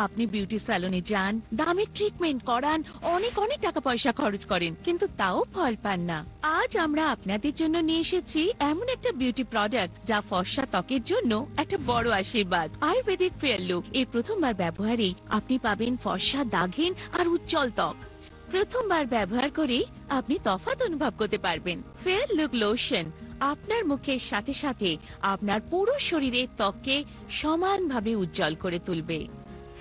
আপনি বিউটি স্যালনে যান, দামি ট্রিটমেন্ট করান, অনেক অনেক টাকা পয়সা খরচ করেন, কিন্তু তাও ফল পান না। আজ আমরা আপনাদের জন্য নিয়ে এসেছি এমন একটা বিউটি প্রোডাক্ট যা ফর্সা ত্বকের জন্য একটা বড় আশীর্বাদ। আয়ুর্বেদিক ফেয়ার লুক এর প্রথমবার ব্যবহারেই আপনি পাবেন ফর্সা, দাগিন আর উজ্জ্বল ত্বক। প্রথমবার ব্যবহার করেই আপনি তফাৎ অনুভব করতে পারবেন। ফেয়ার লুক লোশন আপনার মুখের সাথে সাথে আপনার পুরো শরীরের ত্বককে সমানভাবে উজ্জ্বল করে তুলবে।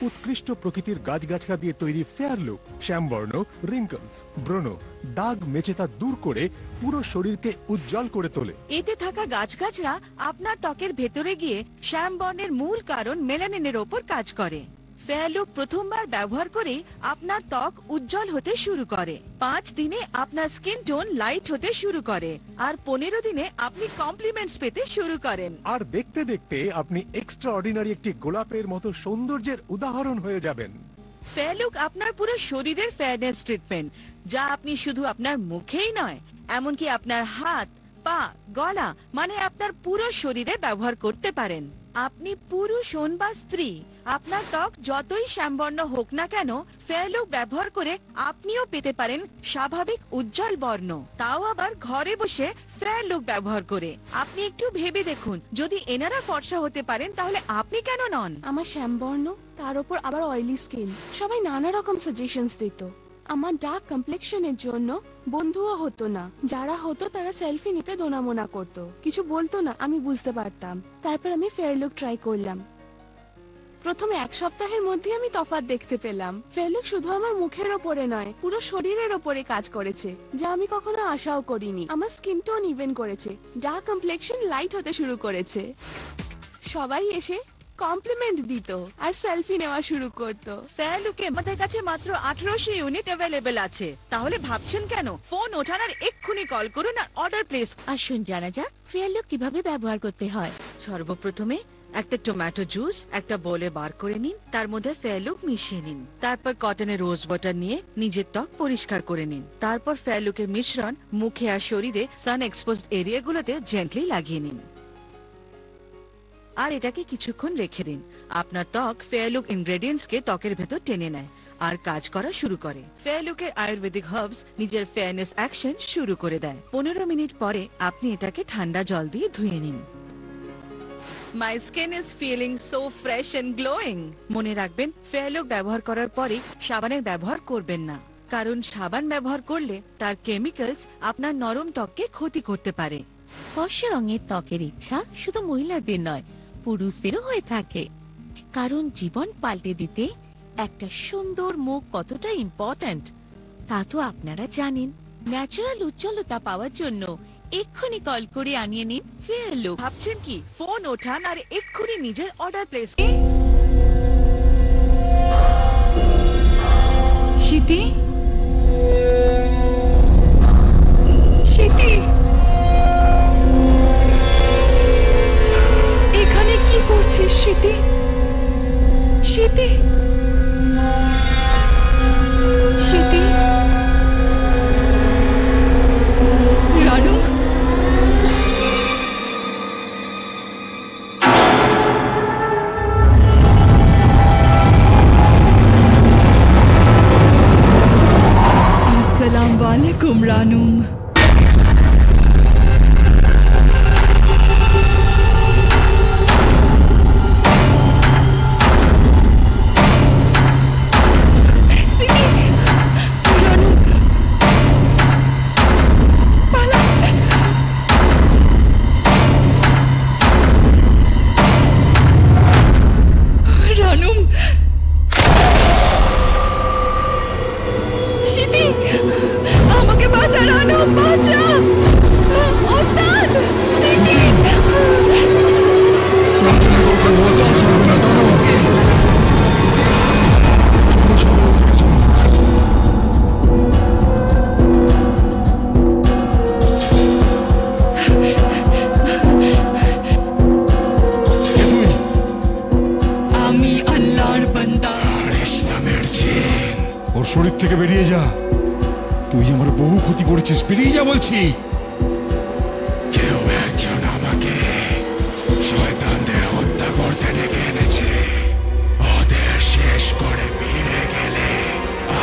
উৎকৃষ্ট প্রকৃতির গাছগাছরা দিয়ে তৈরি ফেয়ার লুক শ্যামবর্ণ, রিঙ্কলস, ব্রণ, দাগ মেচেতা দূর করে পুরো শরীরকে উজ্জ্বল করে তোলে। এতে থাকা গাছগাছরা আপনার ত্বকের ভেতরে গিয়ে শ্যামবর্ণের মূল কারণ মেলানিনের ওপর কাজ করে। ফেয়ার লুক প্রথমবার ব্যবহার করে আপনার ত্বক উজ্জ্বল হতে শুরু করে। 5 দিনে আপনার স্কিন টোন লাইট হতে শুরু করে, আর 15 দিনে আপনি কমপ্লিমেন্টস পেতে শুরু করেন। আর দেখতে দেখতে আপনি এক্সট্রা অর্ডিনারি একটি গোলাপের মতো সৌন্দর্যের উদাহরণ হয়ে যাবেন। ফেয়ার লুক আপনার পুরো শরীরের ফেয়ারনেস ট্রিটমেন্ট, যা আপনি শুধু আপনার মুখেই নয়, এমনকি আপনার হাত, পা, গলা মানে আপনার পুরো শরীরে ব্যবহার করতে পারেন। আপনি পুরুষ হন বা স্ত্রী, আপনার ত্বক যতই শ্যামবর্ণ হোক না কেন, ফেয়ার লুক ব্যবহার করে আপনিও পেতে পারেন স্বাভাবিক উজ্জ্বল বর্ণ, তাও আবার ঘরে বসে ফেয়ার লুক ব্যবহার করে। আপনি একটু ভেবে দেখুন, যদি এনারা ফর্সা হতে পারেন তাহলে আপনি কেন নন? আমার শ্যামবর্ণ, তার উপর আবার অয়েলি স্কিন, সবাই নানা রকম সাজেশনস দিত। আমার ডার্ক কমপ্লেক্সনের জন্য বন্ধুও হতো না, যারা হতো তারা সেলফি নিতে দোনামোনা করতো, কিছু বলতো না, আমি বুঝতে পারতাম। তারপর আমি ফেয়ার লুক ট্রাই করলাম। প্রথমে 1 সপ্তাহের মধ্যে আমি তফাৎ দেখতে পেলাম। ফেয়ার লুক শুধু আমার মুখের ওপরে নয়, পুরো শরীরের ওপরে কাজ করেছে, যা আমি কখনো আশাও করিনি। আমার স্কিন টোন ইভেন করেছে, ডার্ক কমপ্লেক্সন লাইট হতে শুরু করেছে। সবাই এসে কমপ্লিমেন্ট দিত আর সেলফি নেওয়া শুরু করতো। ফেয়ার লুকে আমাদের কাছে মাত্র 1800 ইউনিট অ্যাভেলেবেল আছে, তাহলে ভাবছেন কেন? ফোন ওঠান আর এক্ষুনি কল করুন আর অর্ডার প্লেস। আসুন জানা যাক ফেয়ার লুক কিভাবে ব্যবহার করতে হয়। সর্বপ্রথমে একটা টমেটো জুস একটা বোলে বার করে নিন, তার মধ্যে ফেয়ার লুক মিশিয়ে নিন। তারপর কটনের রোজ ওয়াটার নিয়ে নিজের ত্বক পরিষ্কার করে নিন। তারপর ফেয়ার লুকের মিশ্রণ মুখে আর শরীরে সান এক্সপোজড এরিয়াগুলোতে জেন্টলি লাগিয়ে নিন, আর এটাকে কিছুক্ষণ রেখে দিন। আপনার ত্বক ফেয়ার লুক ইনগ্রেডিয়েন্টস কে ত্বকের ভেতর টেনে নেয় আর কাজ করা শুরু করে। ফেয়ার লুকের আয়ুর্বেদিক হার্বস নিজের ফেয়ারনেস অ্যাকশন শুরু করে দেয়। 15 মিনিট পরে আপনি এটাকে ঠান্ডা জল দিয়ে ধুয়ে নিন। My skin is feeling so fresh and glowing. মনে রাখবেন, ফেয়ার লুক ব্যবহার করার পরে সাবানের ব্যবহার করবেন না, কারণ সাবান ব্যবহার করলে তার কেমিক্যালস আপনার নরম ত্বককে ক্ষতি করতে পারে। ফর্সা রঙের ত্বকের ইচ্ছা শুধু মহিলাদের নয়, পুরুষদেরও হয়ে থাকে, কারণ জীবন পাল্টে দিতে একটা সুন্দর মুখ কতটা ইম্পর্ট্যান্ট তা তো আপনারা জানেন। ন্যাচারাল উজ্জ্বলতা পাওয়ার জন্য এক্ষুনি কল করে আনিয়ে নিন ফেয়ার লুক। ভাবছেন কি? ফোন ওঠান আর এক্ষুনি নিজের অর্ডার প্লেস। স্মৃতি, স্মৃতি, এখানে কি করছিস স্মৃতি? স্মৃতি, স্মৃতি, রানু, আসসালামু আলাইকুম রানু। থেকে বেরিয়ে যা। তুই আমার বহু ক্ষতি করেছিস, বেরিয়ে যা বলছি। কেউ একজন আমাকে শয়তানদের হত্যা করতে ডেকে এনেছে। ওদের শেষ করে ফিরে গেলে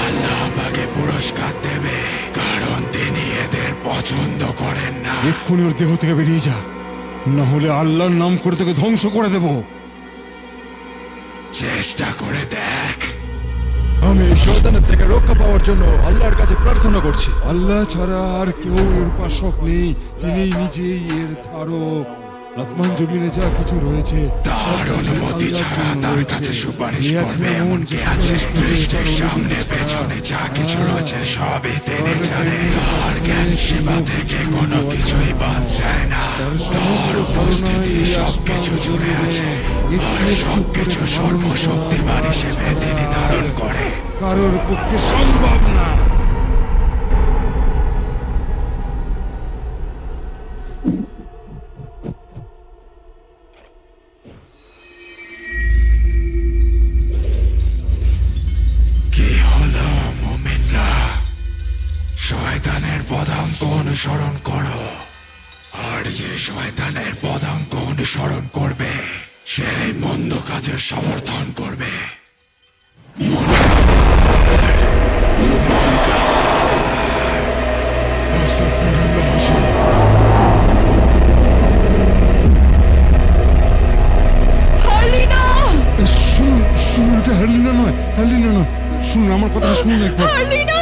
আল্লাহ আমাকে পুরস্কার দেবে, কারণ তিনি এদের পছন্দ করেন না। এক্ষুনি ওর দেহ থেকে বেরিয়ে যা, না হলে আল্লাহর নাম করে তোকে ধ্বংস করে দেব। চেষ্টা করে দেখ। আমি এই শয়তানের থেকে রক্ষা পাওয়ার জন্য আল্লাহর কাছে প্রার্থনা করছি। আল্লাহ ছাড়া আর কেউ এর উপাসক নেই, তিনি নিজেই এর ধারক। আসমান জমিনে যা কিছু রয়েছে তার অনুমতি ছাড়া তার কাছে সুপারিশ করবে এমন কে আছে? দৃষ্টির সামনে পেছনে যা কিছু রয়েছে সবই তিনি জানেন। তার জ্ঞান সীমা থেকে কোনো কিছুই বাদ যায় না। তার উপস্থিতি সবকিছু জুড়ে আছে, আর সবকিছু সর্বশক্তিমান হিসেবে তিনি ধারণ করে। কারোর পক্ষে সম্ভব না। শয়তানের পদাঙ্ক অনুসরণ করো, আর যে শয়তানের পদাঙ্ক অনুসরণ করবে সেই মন্দ কাজের সমর্থন করবে। শুনুন, এটা হারলিনা নয়, হারলিনা নয়। শুনুন, আমার কথা শুনুন একবার। হারলিনা!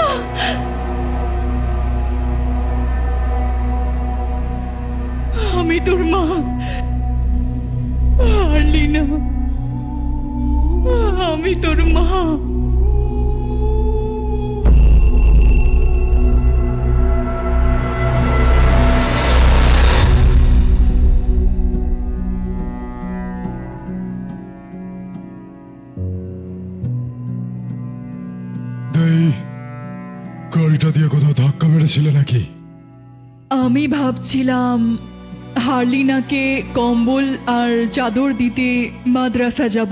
আমি তোর মা হারলিনা, আমি তোর মা। গাড়িটা দিয়ে কোথাও ধাক্কা মেরেছিলে নাকি? আমি ভাবছিলাম হারলিনাকে কম্বল আর চাদর দিতে মাদ্রাসা যাব,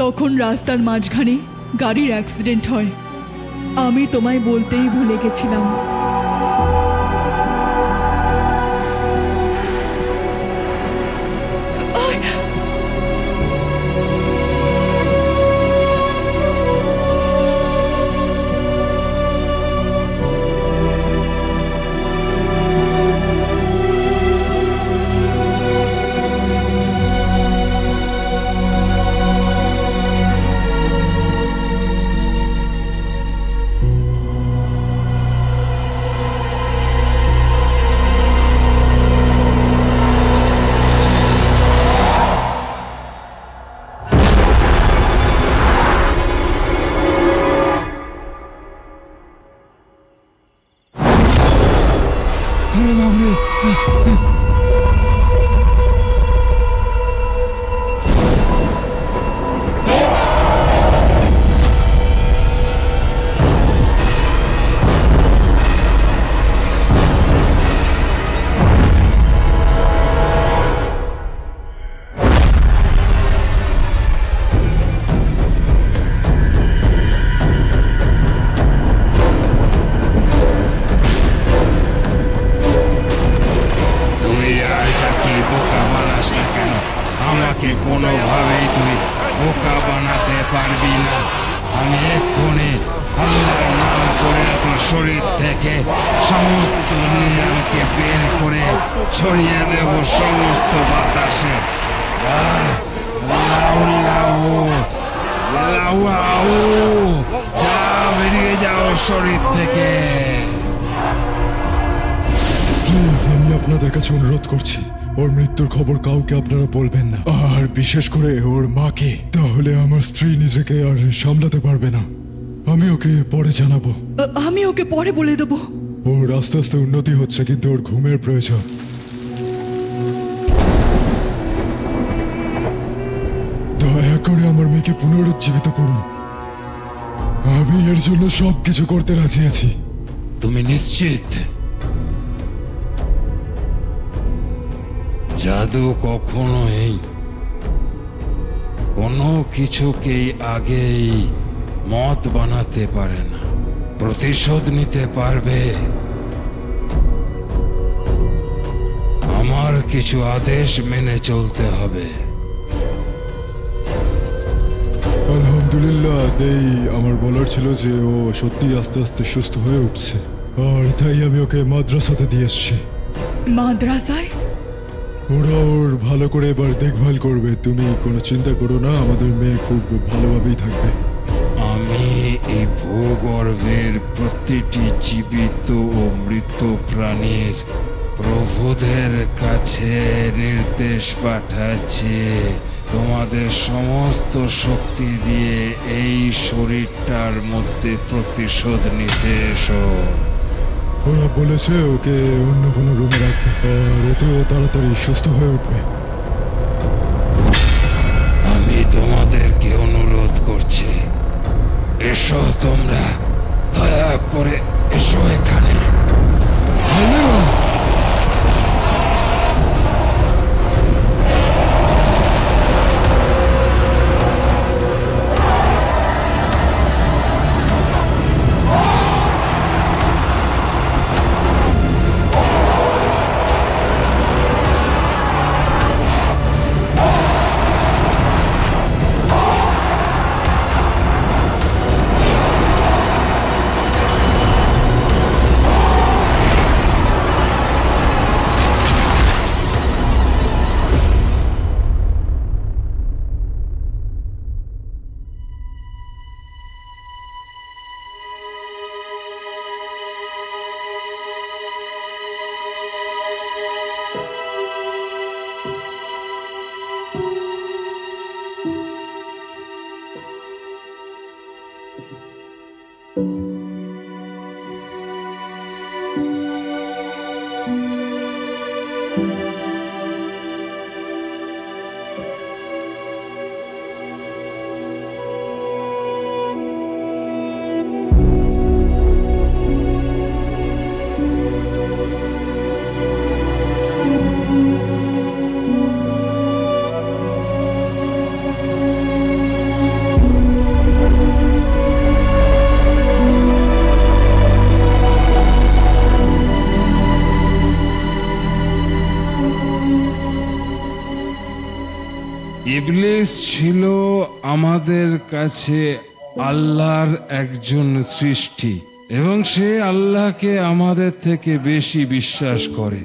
তখন রাস্তার মাঝখানে গাড়ির অ্যাক্সিডেন্ট হয়। আমি তোমায় বলতেই ভুলে গেছিলাম। খবর কাউকে আপনারা বলবেন না, আর বিশেষ করে ওর মাকে, তাহলে আমার স্ত্রী নিজেকে আর সামলাতে পারবে না। আমি ওকে পরে জানাবো। আমি ওকে পরে বলে দেবো। ওর আস্তে আস্তে উন্নতি হচ্ছে, কিন্তু ওর ঘুমের প্রয়োজন। দয়া করে আমার মেয়েকে পুনরুজ্জীবিত করুন, আমি এর জন্য সবকিছু করতে রাজি আছি। তুমি নিশ্চিত? জাদু কখনোই কোনো কিছুকেই আগেই মত বানাতে পারে না। প্রতিশোধ নিতে পারবে। আমার কিছু আদেশ মেনে চলতে হবে। আলহামদুলিল্লাহ, দেই আমার বলার ছিল যে ও সত্যি আস্তে আস্তে সুস্থ হয়ে উঠছে, আর তাই আমি ওকে মাদ্রাসাতে দিয়ে এসছি। মাদ্রাসায়? ওরা ওর ভালো করে এবার দেখভাল করবে, তুমি কোনো চিন্তা করো না, আমাদের মেয়ে খুব ভালোভাবেই থাকবে। আমি এই ভূগর্ভের প্রতিটি জীবিত ও মৃত প্রাণীর প্রভুদের কাছে নির্দেশ পাঠাচ্ছি, তোমাদের সমস্ত শক্তি দিয়ে এই শরীরটার মধ্যে প্রতিশোধ নিতে এসো। ওরা বলেছে ওকে অন্য কোনো রুমে রাখবে, আর এতেও তাড়াতাড়ি সুস্থ হয়ে উঠবে। আমি তোমাদেরকে অনুরোধ করছি, এসো তোমরা, দয়া করে এসো এখানে। ইবলিস ছিল আমাদের কাছে আল্লাহর একজন সৃষ্টি, এবং সে আল্লাহকে আমাদের থেকে বেশি বিশ্বাস করে।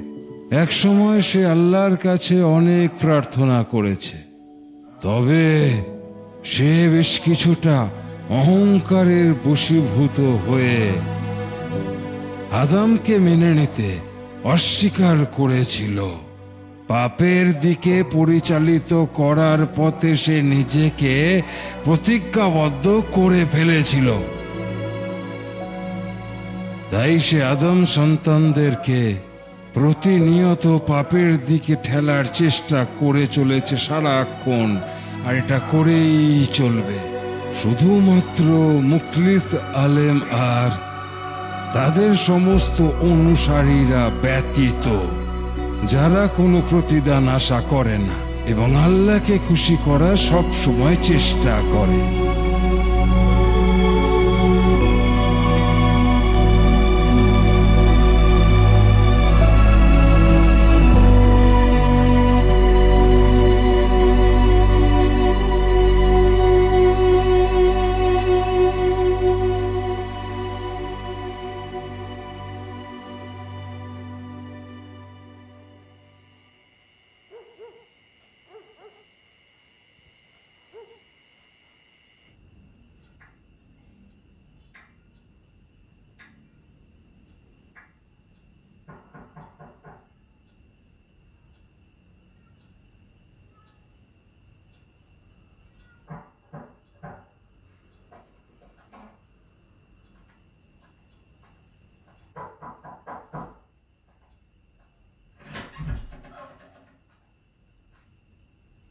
এক সময় সে আল্লাহর কাছে অনেক প্রার্থনা করেছে, তবে সে বেশ কিছুটা অহংকারের বশীভূত হয়ে আদমকে মেনে নিতে অস্বীকার করেছিল। পাপের দিকে পরিচালিত করার পথে সে নিজেকে প্রতিজ্ঞাবদ্ধ করে ফেলেছিল। তাই সে আদম সন্তানদেরকে প্রতিনিয়ত পাপের দিকে ঠেলার চেষ্টা করে চলেছে সারাক্ষণ, আর এটা করেই চলবে। শুধুমাত্র মুখলিস আলেম আর তাদের সমস্ত অনুসারীরা ব্যতীত, যারা কোনো প্রতিদান আশা করে না এবং আল্লাহকে খুশি করার সব সময় চেষ্টা করে।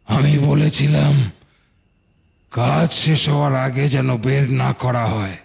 আমি বলেছিলাম কাজ শেষ হওয়ার আগে যেন বের না করা হয়।